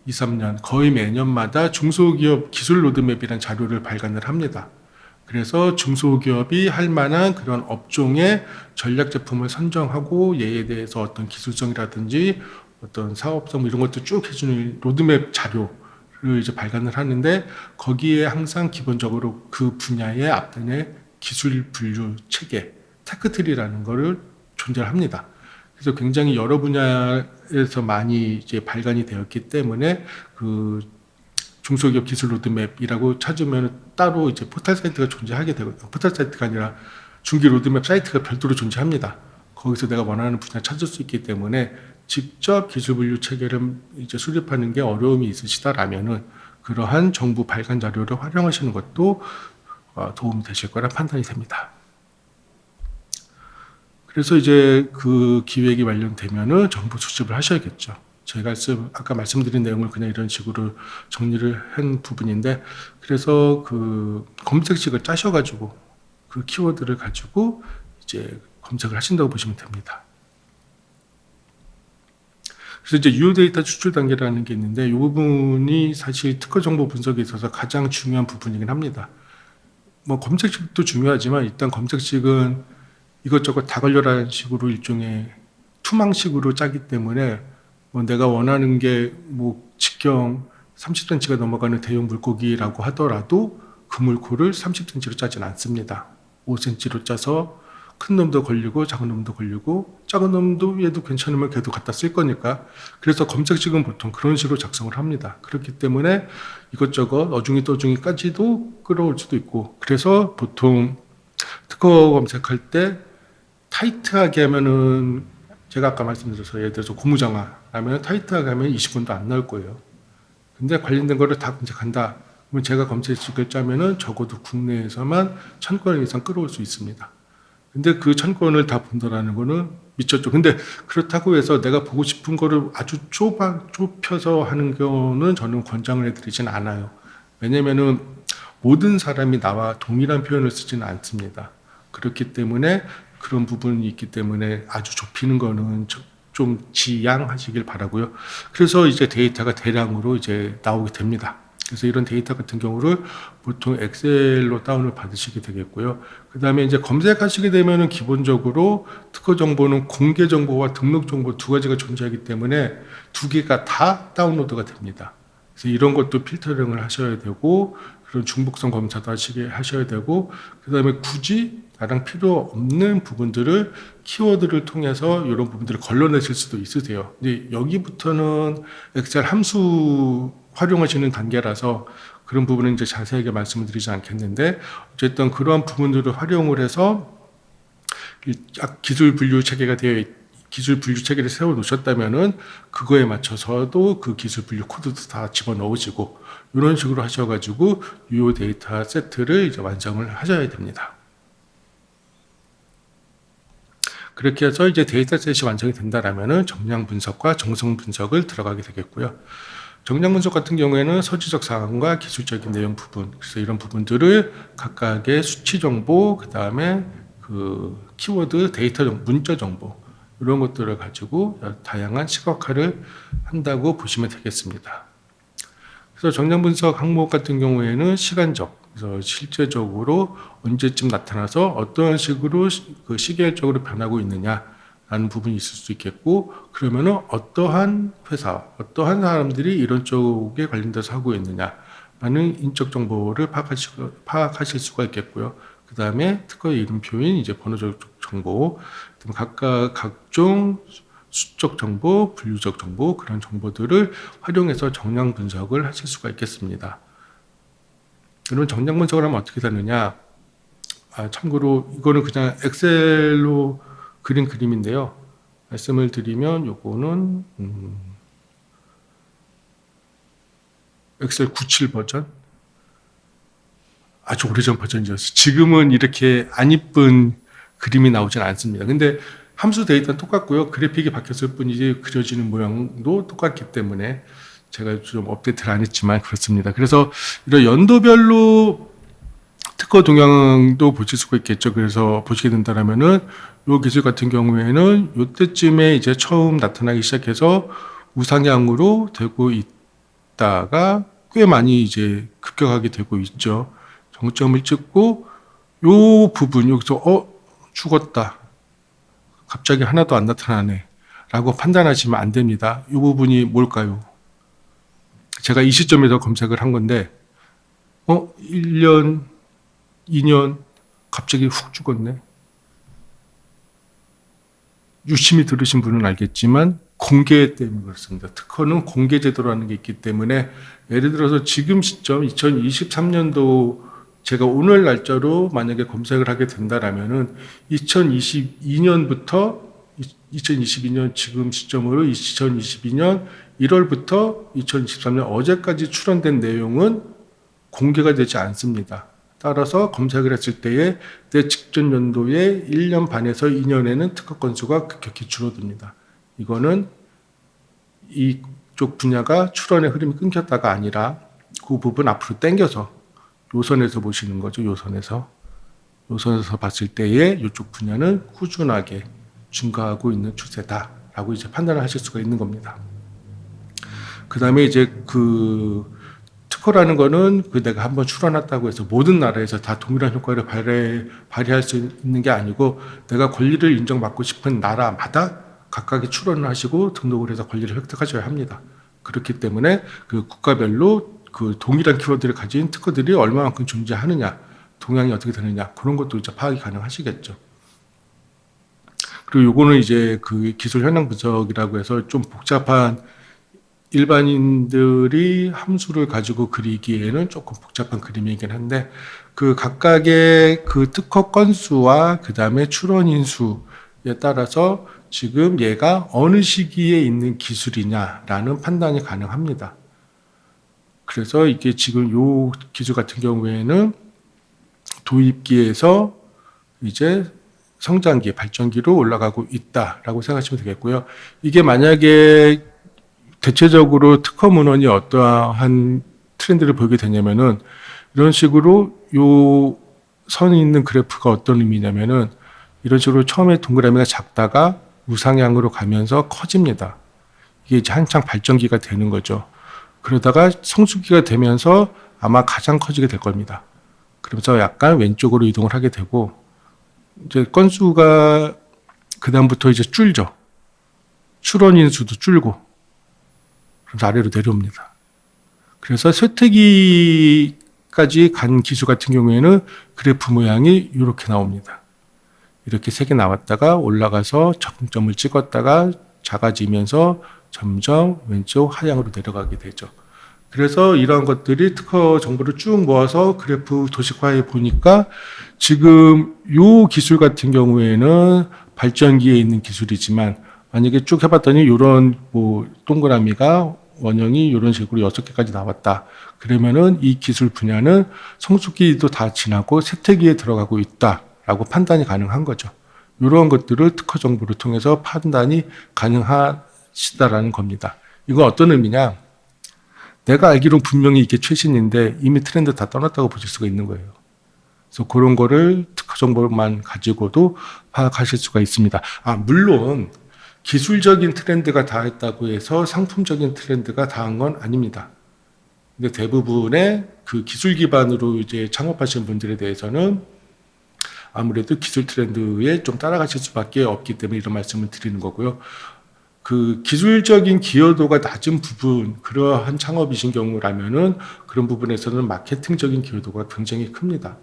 2, 3년 거의 매년마다 중소기업 기술 로드맵이라는 자료를 발간을 합니다. 그래서 중소기업이 할 만한 그런 업종의 전략 제품을 선정하고 얘에 대해서 어떤 기술성이라든지 어떤 사업성 이런 것도 쭉 해주는 로드맵 자료를 이제 발간을 하는데 거기에 항상 기본적으로 그 분야의 앞단에 기술 분류 체계, 테크트리라는 거를 존재합니다. 그래서 굉장히 여러 분야에서 많이 이제 발간이 되었기 때문에 그 중소기업 기술 로드맵이라고 찾으면 따로 이제 포털 사이트가 존재하게 되거든요. 포털 사이트가 아니라 중기 로드맵 사이트가 별도로 존재합니다. 거기서 내가 원하는 분야 찾을 수 있기 때문에 직접 기술 분류 체계를 이제 수립하는 게 어려움이 있으시다라면은 그러한 정부 발간 자료를 활용하시는 것도 도움이 되실 거라 판단이 됩니다. 그래서 이제 그 기획이 완료되면은 정보 수집을 하셔야겠죠. 제가 아까 말씀드린 내용을 그냥 이런 식으로 정리를 한 부분인데, 그래서 그 검색식을 짜셔가지고 그 키워드를 가지고 이제 검색을 하신다고 보시면 됩니다. 그래서 이제 유효 데이터 추출 단계라는 게 있는데, 이 부분이 사실 특허 정보 분석에 있어서 가장 중요한 부분이긴 합니다. 뭐 검색식도 중요하지만 일단 검색식은 이것저것 다 걸려라는 식으로 일종의 투망식으로 짜기 때문에 뭐 내가 원하는 게 뭐 직경 30cm가 넘어가는 대형 물고기라고 하더라도 그 물고를 30cm로 짜진 않습니다. 5cm로 짜서 큰 놈도 걸리고 작은 놈도 걸리고 작은 놈도 얘도 괜찮으면 걔도 갖다 쓸 거니까 그래서 검색식은 보통 그런 식으로 작성을 합니다. 그렇기 때문에 이것저것 어중이 떠중이까지도 끌어올 수도 있고 그래서 보통 특허 검색할 때 타이트하게 하면은 제가 아까 말씀드렸어요. 예를 들어서 고무장화 하면 타이트하게 하면 20분도 안 나올 거예요. 근데 관련된 거를 다 검색한다. 그러면 제가 검색식을 짜면은 적어도 국내에서만 1000건 이상 끌어올 수 있습니다. 근데 그 1000건을 다 본다라는 거는 미쳤죠. 근데 그렇다고 해서 내가 보고 싶은 거를 아주 좁혀서 하는 경우는 저는 권장을 해드리진 않아요. 왜냐면은 모든 사람이 나와 동일한 표현을 쓰지는 않습니다. 그렇기 때문에 그런 부분이 있기 때문에 아주 좁히는 거는 좀 지양하시길 바라고요. 그래서 이제 데이터가 대량으로 이제 나오게 됩니다. 그래서 이런 데이터 같은 경우를 보통 엑셀로 다운을 받으시게 되겠고요. 그 다음에 이제 검색하시게 되면은 기본적으로 특허 정보는 공개 정보와 등록 정보 두 가지가 존재하기 때문에 두 개가 다 다운로드가 됩니다. 그래서 이런 것도 필터링을 하셔야 되고, 그런 중복성 검사도 하셔야 되고, 그 다음에 굳이 나랑 필요 없는 부분들을 키워드를 통해서 이런 부분들을 걸러내실 수도 있으세요. 근데 여기부터는 엑셀 함수 활용하시는 단계라서 그런 부분은 이제 자세하게 말씀을 드리지 않겠는데 어쨌든 그러한 부분들을 활용을 해서 기술 분류 체계가 기술 분류 체계를 세워 놓으셨다면은 그거에 맞춰서도 그 기술 분류 코드도 다 집어 넣으시고 이런 식으로 하셔가지고 유효 데이터 세트를 이제 완성을 하셔야 됩니다. 그렇게 해서 이제 데이터셋이 완성이 된다라면은 정량 분석과 정성 분석을 들어가게 되겠고요. 정량 분석 같은 경우에는 서지적 사항과 기술적인 내용 부분, 그래서 이런 부분들을 각각의 수치 정보, 그 다음에 그 키워드, 데이터 정보, 문자 정보 이런 것들을 가지고 다양한 시각화를 한다고 보시면 되겠습니다. 그래서 정량 분석 항목 같은 경우에는 시간적, 그래서 실제적으로 언제쯤 나타나서 어떤 식으로 그 시계적으로 변하고 있느냐라는 부분이 있을 수 있겠고, 그러면은 어떠한 회사, 어떠한 사람들이 이런 쪽에 관련돼서 하고 있느냐라는 인적 정보를 파악하실 수가 있겠고요. 그 다음에 특허의 이름표인 이제 번호적 정보, 각종 수적 정보, 분류적 정보 그런 정보들을 활용해서 정량 분석을 하실 수가 있겠습니다. 그러면 정량 분석을 하면 어떻게 되느냐? 참고로 이거는 그냥 엑셀로 그린 그림인데요. 말씀을 드리면 요거는 엑셀 97 버전 아주 오래전 버전이었어요. 지금은 이렇게 안 이쁜 그림이 나오진 않습니다. 근데 함수 데이터는 똑같고요. 그래픽이 바뀌었을 뿐이지 그려지는 모양도 똑같기 때문에 제가 좀 업데이트를 안 했지만 그렇습니다. 그래서 이런 연도별로 특허 동향도 보실 수가 있겠죠. 그래서 보시게 된다면은 요 기술 같은 경우에는 요때쯤에 이제 처음 나타나기 시작해서 우상향으로 되고 있다가 꽤 많이 이제 급격하게 되고 있죠. 정점을 찍고 요 부분 여기서 죽었다. 갑자기 하나도 안 나타나네. 라고 판단하시면 안 됩니다. 이 부분이 뭘까요? 제가 이 시점에서 검색을 한 건데 1년, 2년 갑자기 훅 죽었네. 유심히 들으신 분은 알겠지만 공개 때문에 그렇습니다. 특허는 공개 제도라는 게 있기 때문에 예를 들어서 지금 시점 2023년도 제가 오늘 날짜로 만약에 검색을 하게 된다라면은 2022년부터 2022년 지금 시점으로 2022년 1월부터 2023년 어제까지 출원된 내용은 공개가 되지 않습니다. 따라서 검색을 했을 때에 내 직전 연도에 1년 반에서 2년에는 특허 건수가 급격히 줄어듭니다. 이거는 이쪽 분야가 출원의 흐름이 끊겼다가 아니라 그 부분 앞으로 당겨서 요선에서 보시는 거죠. 요선에서 봤을 때에 이쪽 분야는 꾸준하게 증가하고 있는 추세다라고 이제 판단을 하실 수가 있는 겁니다. 그 다음에 이제 그 특허라는 거는 그 내가 한번 출원했다고 해서 모든 나라에서 다 동일한 효과를 발휘할 수 있는 게 아니고 내가 권리를 인정받고 싶은 나라마다 각각의 출원을 하시고 등록을 해서 권리를 획득하셔야 합니다. 그렇기 때문에 그 국가별로 그 동일한 키워드를 가진 특허들이 얼마만큼 존재하느냐, 동향이 어떻게 되느냐 그런 것도 이제 파악이 가능하시겠죠. 그리고 요거는 이제 그 기술 현황 분석이라고 해서 좀 복잡한 일반인들이 함수를 가지고 그리기에는 조금 복잡한 그림이긴 한데 그 각각의 그 특허 건수와 그 다음에 출원인 수에 따라서 지금 얘가 어느 시기에 있는 기술이냐라는 판단이 가능합니다. 그래서 이게 지금 요 기술 같은 경우에는 도입기에서 이제 성장기, 발전기로 올라가고 있다라고 생각하시면 되겠고요. 이게 만약에 대체적으로 특허 문헌이 어떠한 트렌드를 보이게 되냐면은 이런 식으로 요 선이 있는 그래프가 어떤 의미냐면은 이런 식으로 처음에 동그라미가 작다가 우상향으로 가면서 커집니다. 이게 이제 한창 발전기가 되는 거죠. 그러다가 성숙기가 되면서 아마 가장 커지게 될 겁니다. 그러면서 약간 왼쪽으로 이동을 하게 되고 이제 건수가 그다음부터 이제 줄죠. 출원인 수도 줄고 그래서 아래로 내려옵니다. 그래서 쇠퇴기까지 간 기수 같은 경우에는 그래프 모양이 이렇게 나옵니다. 이렇게 세 개 나왔다가 올라가서 적응점을 찍었다가 작아지면서 점점 왼쪽 하향으로 내려가게 되죠. 그래서 이러한 것들이 특허 정보를 쭉 모아서 그래프 도식화해 보니까 지금 요 기술 같은 경우에는 발전기에 있는 기술이지만 만약에 쭉 해봤더니 이런 뭐 동그라미가 원형이 이런 식으로 6개까지 나왔다. 그러면은 이 기술 분야는 성숙기도 다 지나고 쇠퇴기에 들어가고 있다라고 판단이 가능한 거죠. 이런 것들을 특허 정보를 통해서 판단이 가능하시다라는 겁니다. 이거 어떤 의미냐? 내가 알기로 분명히 이게 최신인데 이미 트렌드 다 떠났다고 보실 수가 있는 거예요. 그래서 그런 거를 특허 정보만 가지고도 파악하실 수가 있습니다. 물론 기술적인 트렌드가 다 했다고 해서 상품적인 트렌드가 다 한 건 아닙니다. 근데 대부분의 그 기술 기반으로 이제 창업하시는 분들에 대해서는 아무래도 기술 트렌드에 좀 따라가실 수밖에 없기 때문에 이런 말씀을 드리는 거고요. 그 기술적인 기여도가 낮은 부분, 그러한 창업이신 경우라면은 그런 부분에서는 마케팅적인 기여도가 굉장히 큽니다.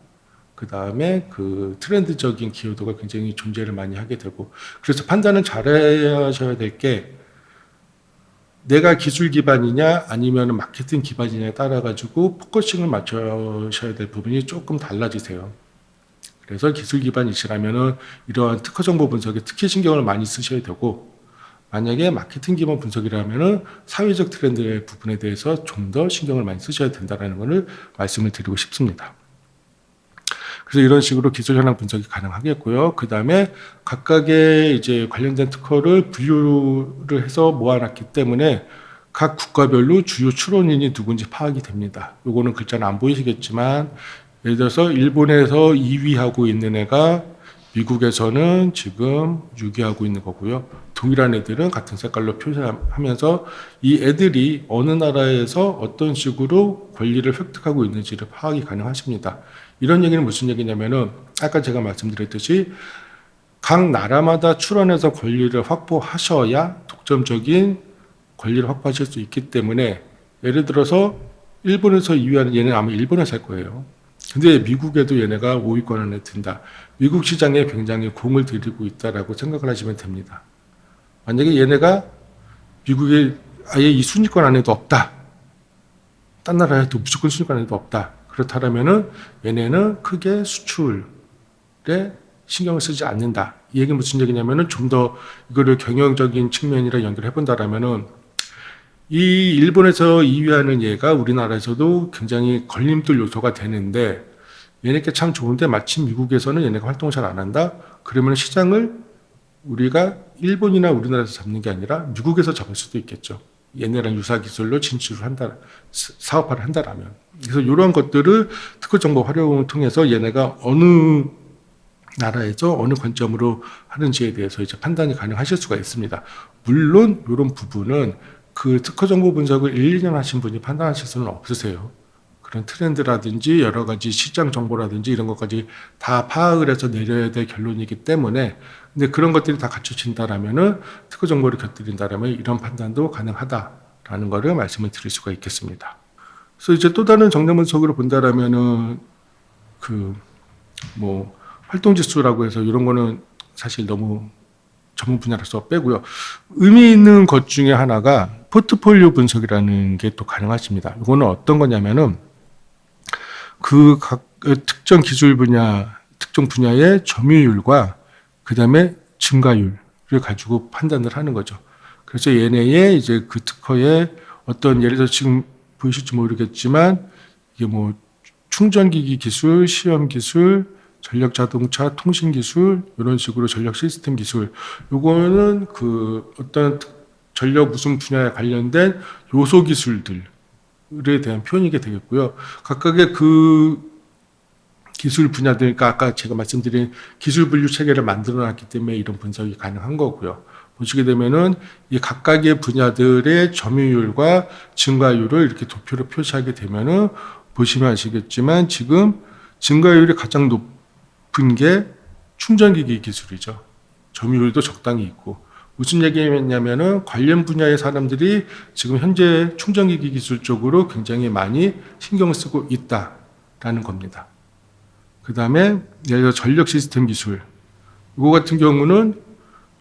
그 다음에 그 트렌드적인 기여도가 굉장히 존재를 많이 하게 되고, 그래서 판단은 잘 하셔야 될 게 내가 기술 기반이냐 아니면 마케팅 기반이냐에 따라 가지고 포커싱을 맞춰셔야 될 부분이 조금 달라지세요. 그래서 기술 기반이시라면은 이러한 특허 정보 분석에 특히 신경을 많이 쓰셔야 되고, 만약에 마케팅 기반 분석이라면은 사회적 트렌드의 부분에 대해서 좀 더 신경을 많이 쓰셔야 된다는 것을 말씀을 드리고 싶습니다. 그래서 이런 식으로 기술 현황 분석이 가능하겠고요. 그 다음에 각각의 이제 관련된 특허를 분류를 해서 모아놨기 때문에 각 국가별로 주요 출원인이 누군지 파악이 됩니다. 요거는 글자는 안 보이시겠지만 예를 들어서 일본에서 2위하고 있는 애가 미국에서는 지금 6위하고 있는 거고요. 동일한 애들은 같은 색깔로 표시하면서 이 애들이 어느 나라에서 어떤 식으로 권리를 획득하고 있는지를 파악이 가능하십니다. 이런 얘기는 무슨 얘기냐면은 아까 제가 말씀드렸듯이 각 나라마다 출원해서 권리를 확보하셔야 독점적인 권리를 확보하실 수 있기 때문에 예를 들어서 일본에서 2위하는 얘는 아마 일본에서 할 거예요. 근데 미국에도 얘네가 5위권 안에 든다. 미국 시장에 굉장히 공을 들이고 있다라고 생각을 하시면 됩니다. 만약에 얘네가 미국에 아예 이 순위권 안에도 없다. 딴 나라에도 무조건 순위권 안에도 없다. 그렇다면은 얘네는 크게 수출에 신경을 쓰지 않는다. 이 얘기는 무슨 얘기냐면은 좀 더 이거를 경영적인 측면이라 연결해 본다라면은 이 일본에서 2위하는 얘가 우리나라에서도 굉장히 걸림돌 요소가 되는데 얘네께 참 좋은데 마침 미국에서는 얘네가 활동을 잘 안 한다? 그러면 시장을 우리가 일본이나 우리나라에서 잡는 게 아니라 미국에서 잡을 수도 있겠죠. 얘네랑 유사 기술로 진출을 한다, 사업화를 한다라면. 그래서 이러한 것들을 특허 정보 활용을 통해서 얘네가 어느 나라에서 어느 관점으로 하는지에 대해서 이제 판단이 가능하실 수가 있습니다. 물론 이런 부분은 그 특허 정보 분석을 1, 2년 하신 분이 판단하실 수는 없으세요. 그런 트렌드라든지 여러 가지 시장 정보라든지 이런 것까지 다 파악을 해서 내려야 될 결론이기 때문에 근데 그런 것들이 다 갖춰진다라면은 특허 정보를 곁들인다라면 이런 판단도 가능하다라는 거를 말씀을 드릴 수가 있겠습니다. 그래서 이제 또 다른 정량 분석으로 본다라면은 그 뭐 활동 지수라고 해서 이런 거는 사실 너무 전문 분야라서 빼고요. 의미 있는 것 중에 하나가 포트폴리오 분석이라는 게 또 가능하십니다. 이거는 어떤 거냐면은 그 각 특정 기술 분야, 특정 분야의 점유율과 그 다음에 증가율을 가지고 판단을 하는 거죠. 그래서 얘네의 이제 그 특허에 어떤 예를 들어 지금 보이실지 모르겠지만 이게 뭐 충전기기 기술, 시험 기술, 전력 자동차 통신 기술 이런 식으로 전력 시스템 기술 요거는 그 어떤 전력 무슨 분야에 관련된 요소 기술들에 대한 표현이게 되겠고요. 각각의 그 기술 분야들, 그러니까 아까 제가 말씀드린 기술 분류 체계를 만들어 놨기 때문에 이런 분석이 가능한 거고요. 보시게 되면은 이 각각의 분야들의 점유율과 증가율을 이렇게 도표로 표시하게 되면은 보시면 아시겠지만 지금 증가율이 가장 높은 게 충전기기 기술이죠. 점유율도 적당히 있고. 무슨 얘기냐면은 관련 분야의 사람들이 지금 현재 충전기기 기술 쪽으로 굉장히 많이 신경 쓰고 있다라는 겁니다. 그 다음에 예를 들어 전력 시스템 기술. 이거 같은 경우는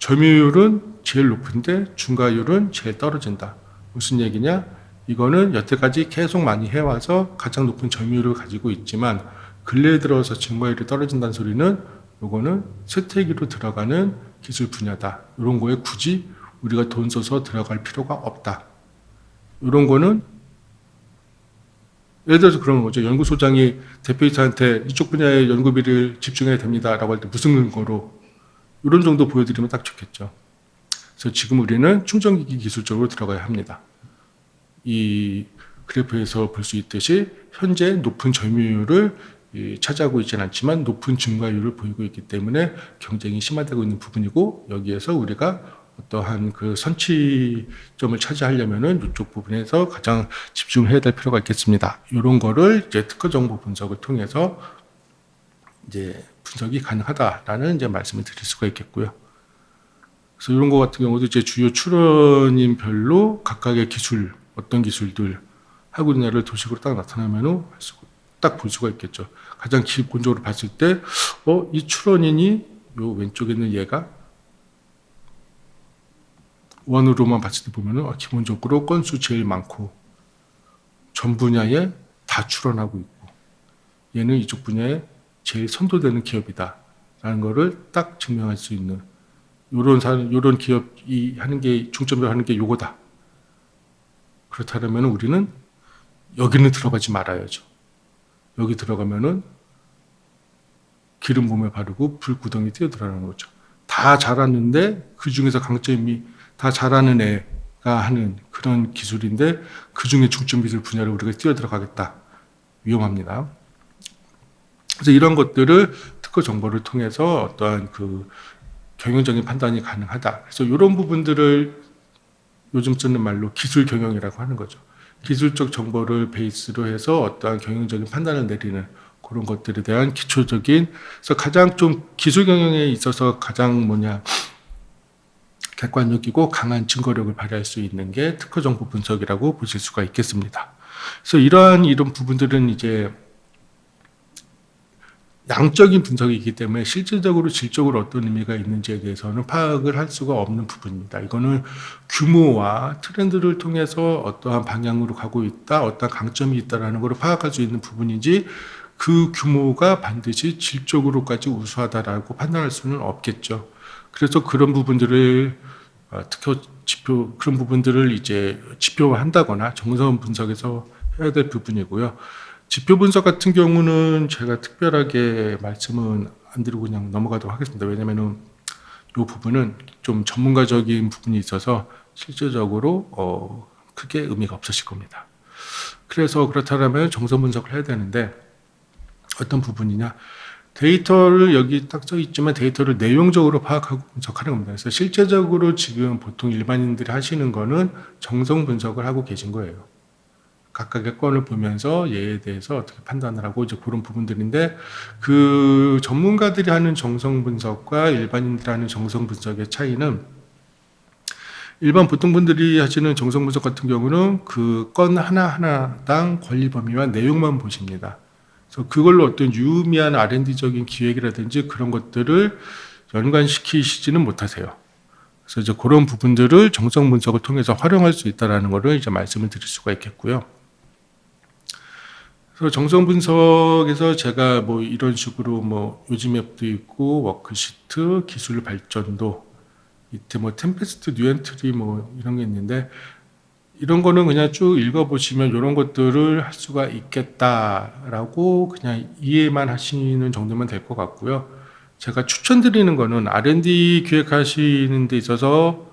점유율은 제일 높은데 중과율은 제일 떨어진다. 무슨 얘기냐? 이거는 여태까지 계속 많이 해와서 가장 높은 점유율을 가지고 있지만 근래에 들어서 증과율이 떨어진다는 소리는 이거는 쇠퇴기로 들어가는 기술 분야다. 이런 거에 굳이 우리가 돈 써서 들어갈 필요가 없다. 이런 거는 예를 들어서 그런 거죠. 연구소장이 대표이사한테 이쪽 분야에 연구비를 집중해야 됩니다라고 할 때 무슨 근거로 이런 정도 보여드리면 딱 좋겠죠. 그래서 지금 우리는 충전기기 기술 쪽으로 들어가야 합니다. 이 그래프에서 볼 수 있듯이 현재 높은 점유율을 차지하고 있지는 않지만 높은 증가율을 보이고 있기 때문에 경쟁이 심화되고 있는 부분이고 여기에서 우리가 어떠한 그 선취점을 차지하려면은 이쪽 부분에서 가장 집중해야 될 필요가 있겠습니다. 이런 거를 이제 특허 정보 분석을 통해서 이제 분석이 가능하다라는 이제 말씀을 드릴 수가 있겠고요. 그래서 이런 거 같은 경우도 이제 주요 출원인별로 각각의 기술, 어떤 기술들 하고 있느냐를 도식으로 딱 나타나면은 딱 볼 수가 있겠죠. 가장 기본적으로 봤을 때, 이 출원인이 요 왼쪽에 있는 얘가 원으로만 봤을 때 보면은 기본적으로 건수 제일 많고 전 분야에 다 출원하고 있고 얘는 이쪽 분야에 제일 선도되는 기업이다라는 거를 딱 증명할 수 있는 요런 기업이 하는 게 중점적으로 하는 게 요거다. 그렇다면 우리는 여기는 들어가지 말아야죠. 여기 들어가면은 기름 몸에 바르고 불구덩이 뛰어들어가는 거죠. 다 잘하는데 그 중에서 강점이 다 잘하는 애가 하는 그런 기술인데 그 중에 중점 기술 분야를 우리가 뛰어들어가겠다. 위험합니다. 그래서 이런 것들을 특허 정보를 통해서 어떠한 그 경영적인 판단이 가능하다. 그래서 이런 부분들을 요즘 쓰는 말로 기술 경영이라고 하는 거죠. 기술적 정보를 베이스로 해서 어떠한 경영적인 판단을 내리는 그런 것들에 대한 기초적인, 그래서 가장 좀 기술 경영에 있어서 가장 객관적이고 강한 증거력을 발휘할 수 있는 게 특허 정보 분석이라고 보실 수가 있겠습니다. 그래서 이런 부분들은 이제 양적인 분석이기 때문에 실질적으로 질적으로 어떤 의미가 있는지에 대해서는 파악을 할 수가 없는 부분입니다. 이거는 규모와 트렌드를 통해서 어떠한 방향으로 가고 있다, 어떤 강점이 있다라는 걸 파악할 수 있는 부분이지 그 규모가 반드시 질적으로까지 우수하다라고 판단할 수는 없겠죠. 그래서 그런 부분들을 특허 지표 그런 부분들을 이제 지표화한다거나 정성 분석에서 해야 될 부분이고요. 지표 분석 같은 경우는 제가 특별하게 말씀은 안 드리고 그냥 넘어가도록 하겠습니다. 왜냐면은 이 부분은 좀 전문가적인 부분이 있어서 실질적으로 크게 의미가 없으실 겁니다. 그래서 그렇다면 정성 분석을 해야 되는데 어떤 부분이냐? 데이터를 여기 딱 써 있지만 데이터를 내용적으로 파악하고 분석하는 겁니다. 그래서 실제적으로 지금 보통 일반인들이 하시는 거는 정성 분석을 하고 계신 거예요. 각각의 건을 보면서 얘에 대해서 어떻게 판단을 하고 이제 그런 부분들인데 그 전문가들이 하는 정성 분석과 일반인들이 하는 정성 분석의 차이는 일반 보통 분들이 하시는 정성 분석 같은 경우는 그 건 하나하나당 권리 범위와 내용만 보십니다. 그래서 그걸로 어떤 유의미한 R&D적인 기획이라든지 그런 것들을 연관시키시지는 못하세요. 그래서 이제 그런 부분들을 정성 분석을 통해서 활용할 수 있다라는 거를 이제 말씀을 드릴 수가 있겠고요. 그래서 정성 분석에서 제가 뭐 이런 식으로 뭐 요즘 앱도 있고 워크시트, 기술 발전도, 이때 뭐 템페스트, 뉴엔트리 뭐 이런 게 있는데 이런 거는 그냥 쭉 읽어보시면 이런 것들을 할 수가 있겠다라고 그냥 이해만 하시는 정도면 될 것 같고요. 제가 추천드리는 거는 R&D 기획하시는 데 있어서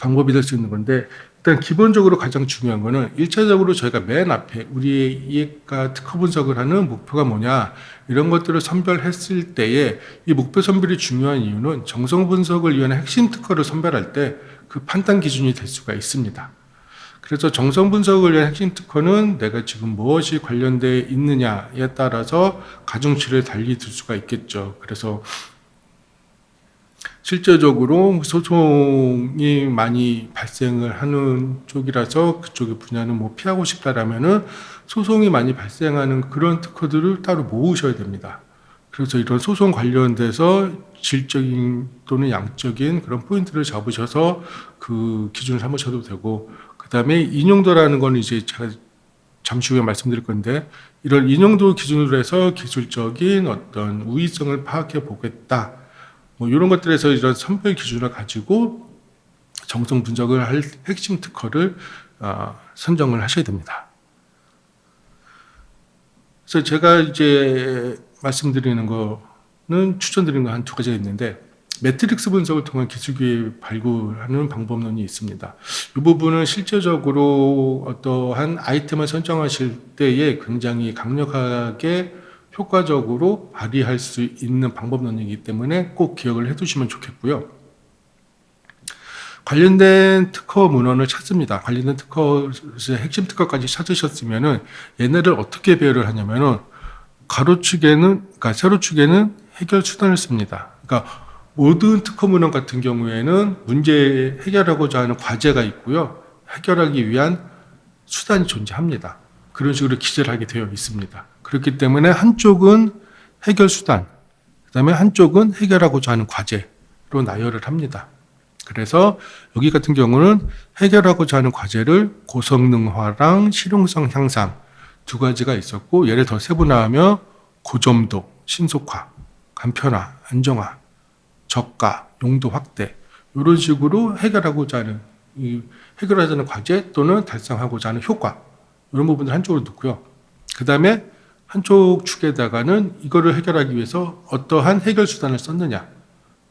방법이 될 수 있는 건데 일단 기본적으로 가장 중요한 거는 1차적으로 저희가 맨 앞에 우리의 이해가 특허 분석을 하는 목표가 뭐냐 이런 것들을 선별했을 때에 이 목표 선별이 중요한 이유는 정성 분석을 위한 핵심 특허를 선별할 때 그 판단 기준이 될 수가 있습니다. 그래서 정성 분석을 위한 핵심 특허는 내가 지금 무엇이 관련되어 있느냐에 따라서 가중치를 달리 둘 수가 있겠죠. 그래서 실제적으로 소송이 많이 발생을 하는 쪽이라서 그쪽의 분야는 뭐 피하고 싶다라면은 소송이 많이 발생하는 그런 특허들을 따로 모으셔야 됩니다. 그래서 이런 소송 관련돼서 질적인 또는 양적인 그런 포인트를 잡으셔서 그 기준을 삼으셔도 되고, 그 다음에 인용도라는 건 이제 제가 잠시 후에 말씀드릴 건데, 이런 인용도 기준으로 해서 기술적인 어떤 우위성을 파악해 보겠다. 뭐 이런 것들에서 이런 선별 기준을 가지고 정성 분석을 할 핵심 특허를 선정을 하셔야 됩니다. 그래서 제가 이제 말씀드리는 거는 추천드리는 거 한 두 가지가 있는데, 매트릭스 분석을 통한 기술 기회 발굴하는 방법론이 있습니다. 이 부분은 실제적으로 어떠한 아이템을 선정하실 때에 굉장히 강력하게 효과적으로 발휘할 수 있는 방법론이기 때문에 꼭 기억을 해두시면 좋겠고요. 관련된 특허 문헌을 찾습니다. 관련된 핵심 특허까지 찾으셨으면은 얘네를 어떻게 배열을 하냐면은 그러니까 세로축에는 해결 수단을 씁니다. 그러니까 모든 특허 문헌 같은 경우에는 문제 해결하고자 하는 과제가 있고요. 해결하기 위한 수단이 존재합니다. 그런 식으로 기재를 하게 되어 있습니다. 그렇기 때문에 한쪽은 해결 수단, 그다음에 한쪽은 해결하고자 하는 과제로 나열을 합니다. 그래서 여기 같은 경우는 해결하고자 하는 과제를 고성능화랑 실용성 향상 두 가지가 있었고, 예를 더 세분화하면 고점도, 신속화, 간편화, 안정화, 저가, 용도 확대 이런 식으로 해결하고자 하는 과제 또는 달성하고자 하는 효과 이런 부분들 한쪽으로 놓고요. 그 다음에 한쪽 축에다가는 이거를 해결하기 위해서 어떠한 해결 수단을 썼느냐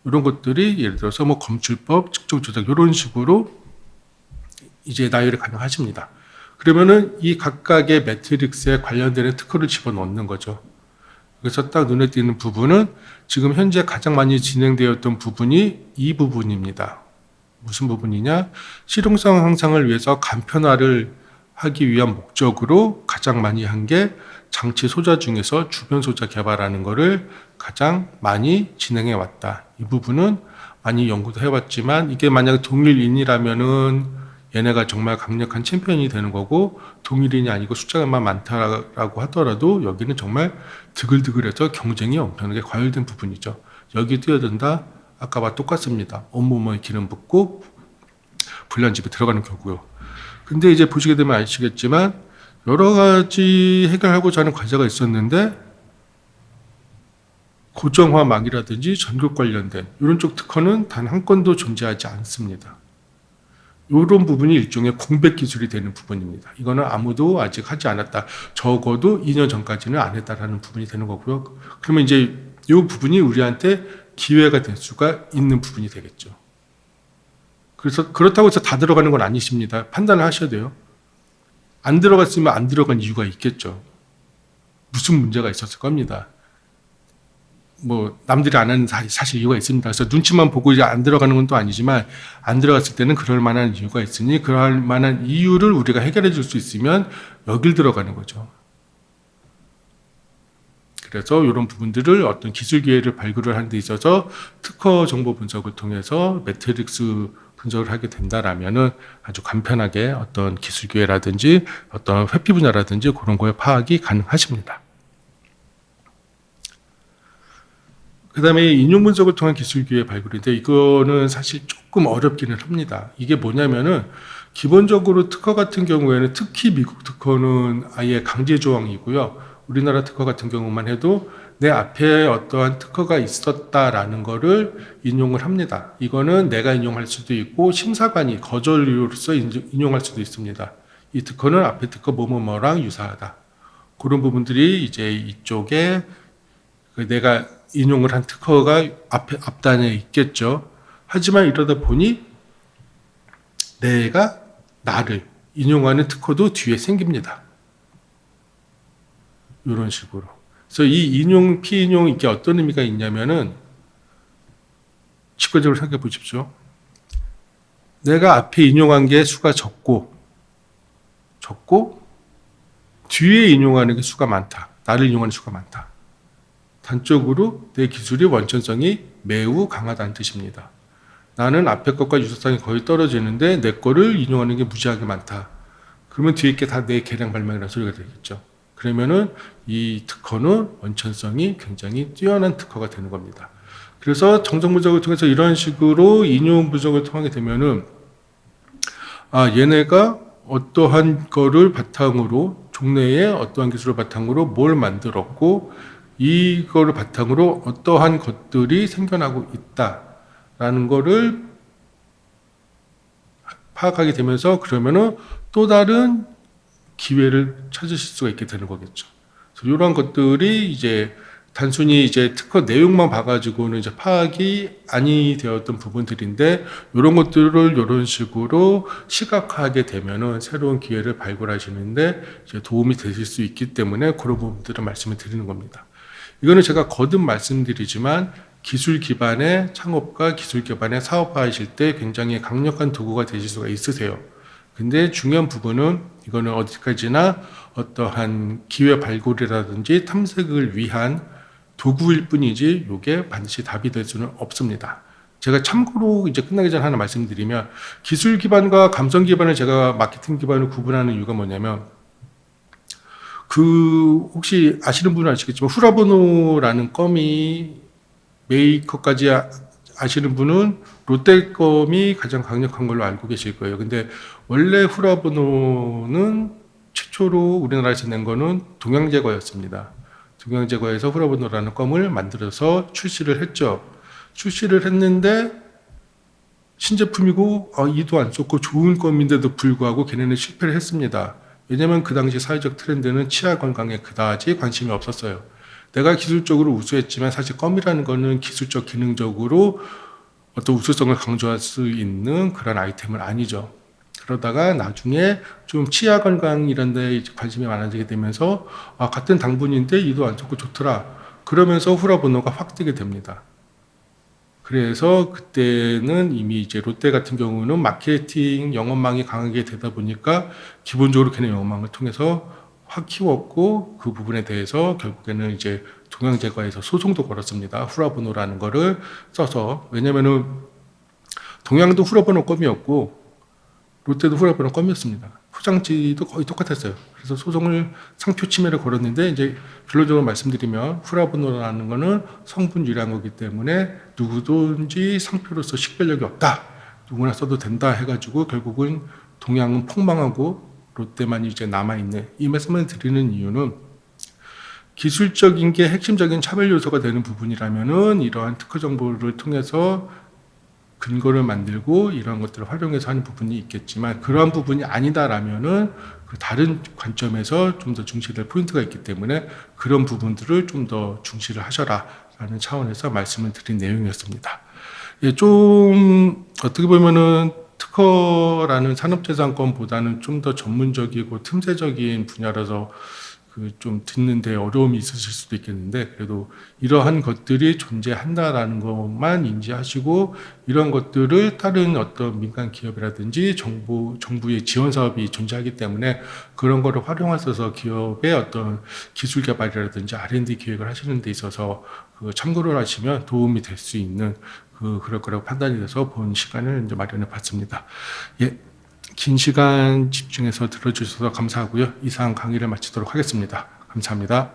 이런 것들이 예를 들어서 뭐 검출법, 측정 조작 이런 식으로 이제 나열이 가능하십니다. 그러면은 이 각각의 매트릭스에 관련되는 특허를 집어넣는 거죠. 그래서 딱 눈에 띄는 부분은 지금 현재 가장 많이 진행되었던 부분이 이 부분입니다. 무슨 부분이냐? 실용성 향상을 위해서 간편화를 하기 위한 목적으로 가장 많이 한 게 장치 소자 중에서 주변 소자 개발하는 거를 가장 많이 진행해 왔다. 이 부분은 많이 연구도 해왔지만 이게 만약 동일인이라면은 얘네가 정말 강력한 챔피언이 되는 거고, 동일인이 아니고 숫자만 많다라고 하더라도 여기는 정말 드글드글해서 경쟁이 엄청나게 과열된 부분이죠. 여기 뛰어든다? 아까와 똑같습니다. 온몸에 기름 붓고 불량집에 들어가는 거고요. 근데 이제 보시게 되면 아시겠지만 여러 가지 해결하고자 하는 과제가 있었는데 고정화막이라든지 전극 관련된 이런 쪽 특허는 단 한 건도 존재하지 않습니다. 이런 부분이 일종의 공백 기술이 되는 부분입니다. 이거는 아무도 아직 하지 않았다. 적어도 2년 전까지는 안 했다라는 부분이 되는 거고요. 그러면 이제 이 부분이 우리한테 기회가 될 수가 있는 부분이 되겠죠. 그래서 그렇다고 해서 다 들어가는 건 아니십니다. 판단을 하셔야 돼요. 안 들어갔으면 안 들어간 이유가 있겠죠. 무슨 문제가 있었을 겁니다. 뭐 남들이 안 하는 사실 이유가 있습니다. 그래서 눈치만 보고 이제 안 들어가는 건 또 아니지만 안 들어갔을 때는 그럴 만한 이유가 있으니 그럴 만한 이유를 우리가 해결해 줄 수 있으면 여길 들어가는 거죠. 그래서 이런 부분들을 어떤 기술 기회를 발굴을 하는 데 있어서 특허 정보 분석을 통해서 매트릭스 분석을 하게 된다라면은 아주 간편하게 어떤 기술 기회라든지 어떤 회피 분야라든지 그런 거에 파악이 가능하십니다. 그다음에 인용 분석을 통한 기술 기회 발굴인데 이거는 사실 조금 어렵기는 합니다. 이게 뭐냐면은 기본적으로 특허 같은 경우에는 특히 미국 특허는 아예 강제 조항이고요. 우리나라 특허 같은 경우만 해도 내 앞에 어떠한 특허가 있었다라는 거를 인용을 합니다. 이거는 내가 인용할 수도 있고 심사관이 거절 이유로서 인용할 수도 있습니다. 이 특허는 앞에 특허 뭐뭐뭐랑 유사하다. 그런 부분들이 이제 이쪽에 내가 인용을 한 특허가 앞단에 있겠죠. 하지만 이러다 보니 내가 나를 인용하는 특허도 뒤에 생깁니다. 이런 식으로. 그래서 이 인용, 피인용 이게 어떤 의미가 있냐면은 직관적으로 생각해 보십시오. 내가 앞에 인용한 게 수가 적고 뒤에 인용하는 게 수가 많다. 나를 인용하는 수가 많다. 단적으로 내 기술의 원천성이 매우 강하다는 뜻입니다. 나는 앞에 것과 유사성이 거의 떨어지는데 내 거를 인용하는 게 무지하게 많다. 그러면 뒤에 게 다 내 개량 발명이라는 소리가 되겠죠. 그러면은 이 특허는 원천성이 굉장히 뛰어난 특허가 되는 겁니다. 그래서 정정 분석을 통해서 이런 식으로 인용 분석을 통하게 되면은 얘네가 어떠한 거를 바탕으로 종래에 어떠한 기술을 바탕으로 뭘 만들었고 이거를 바탕으로 어떠한 것들이 생겨나고 있다라는 거를 파악하게 되면서 그러면은 또 다른 기회를 찾으실 수가 있게 되는 거겠죠. 그래서 이러한 것들이 이제 단순히 이제 특허 내용만 봐가지고는 이제 파악이 아니 되었던 부분들인데 이런 것들을 이런 식으로 시각화하게 되면은 새로운 기회를 발굴하시는데 이제 도움이 되실 수 있기 때문에 그런 부분들을 말씀을 드리는 겁니다. 이거는 제가 거듭 말씀드리지만 기술 기반의 창업과 기술 기반의 사업화하실 때 굉장히 강력한 도구가 되실 수가 있으세요. 근데 중요한 부분은 이거는 어디까지나 어떠한 기회 발굴이라든지 탐색을 위한 도구일 뿐이지 이게 반드시 답이 될 수는 없습니다. 제가 참고로 이제 끝나기 전에 하나 말씀드리면 기술 기반과 감성 기반을 제가 마케팅 기반을 구분하는 이유가 뭐냐면 혹시 아시는 분은 아시겠지만 후라보노라는 껌이 메이커까지 아시는 분은 롯데 껌이 가장 강력한 걸로 알고 계실 거예요. 근데 원래 후라보노는 최초로 우리나라에서 낸 거는 동양제과였습니다. 동양제과에서 후라보노라는 껌을 만들어서 출시를 했죠. 출시를 했는데 신제품이고 이도 안 좋고 좋은 껌인데도 불구하고 걔네는 실패를 했습니다. 왜냐하면 그 당시 사회적 트렌드는 치아 건강에 그다지 관심이 없었어요. 내가 기술적으로 우수했지만 사실 껌이라는 거는 기술적 기능적으로 어떤 우수성을 강조할 수 있는 그런 아이템은 아니죠. 그러다가 나중에 좀 치아 건강 이런 데 관심이 많아지게 되면서 같은 당분인데 이도 안 좋고 좋더라. 그러면서 후라보노가 확 뜨게 됩니다. 그래서 그때는 이미 이제 롯데 같은 경우는 마케팅 영업망이 강하게 되다 보니까 기본적으로 걔네 영업망을 통해서 확 키웠고 그 부분에 대해서 결국에는 이제 동양제과에서 소송도 걸었습니다. 후라보노라는 거를 써서. 왜냐면은 동양도 후라보노 껌이었고 롯데도 후라보노 껌이었습니다. 포장지도 거의 똑같았어요. 그래서 소송을 상표 침해를 걸었는데 이제 결론적으로 말씀드리면 후라보노라는 거는 성분 유리한 거기 때문에 누구든지 상표로서 식별력이 없다. 누구나 써도 된다 해가지고 결국은 동양은 폭망하고 롯데만 이제 남아있는 이 말씀을 드리는 이유는 기술적인 게 핵심적인 차별 요소가 되는 부분이라면은 이러한 특허 정보를 통해서 근거를 만들고 이런 것들을 활용해서 하는 부분이 있겠지만 그러한 부분이 아니다라면은 그 다른 관점에서 좀 더 중시될 포인트가 있기 때문에 그런 부분들을 좀 더 중시를 하셔라라는 차원에서 말씀을 드린 내용이었습니다. 예, 좀 어떻게 보면은 특허라는 산업재산권보다는 좀 더 전문적이고 틈새적인 분야라서 좀 듣는데 어려움이 있으실 수도 있겠는데 그래도 이러한 것들이 존재한다라는 것만 인지하시고 이런 것들을 다른 어떤 민간 기업이라든지 정부의 지원 사업이 존재하기 때문에 그런 거를 활용하셔서 기업의 어떤 기술 개발이라든지 R&D 기획을 하시는 데 있어서 참고를 하시면 도움이 될 수 있는 그럴 거라고 판단이 돼서 본 시간을 이제 마련해 봤습니다. 예. 긴 시간 집중해서 들어주셔서 감사하고요. 이상 강의를 마치도록 하겠습니다. 감사합니다.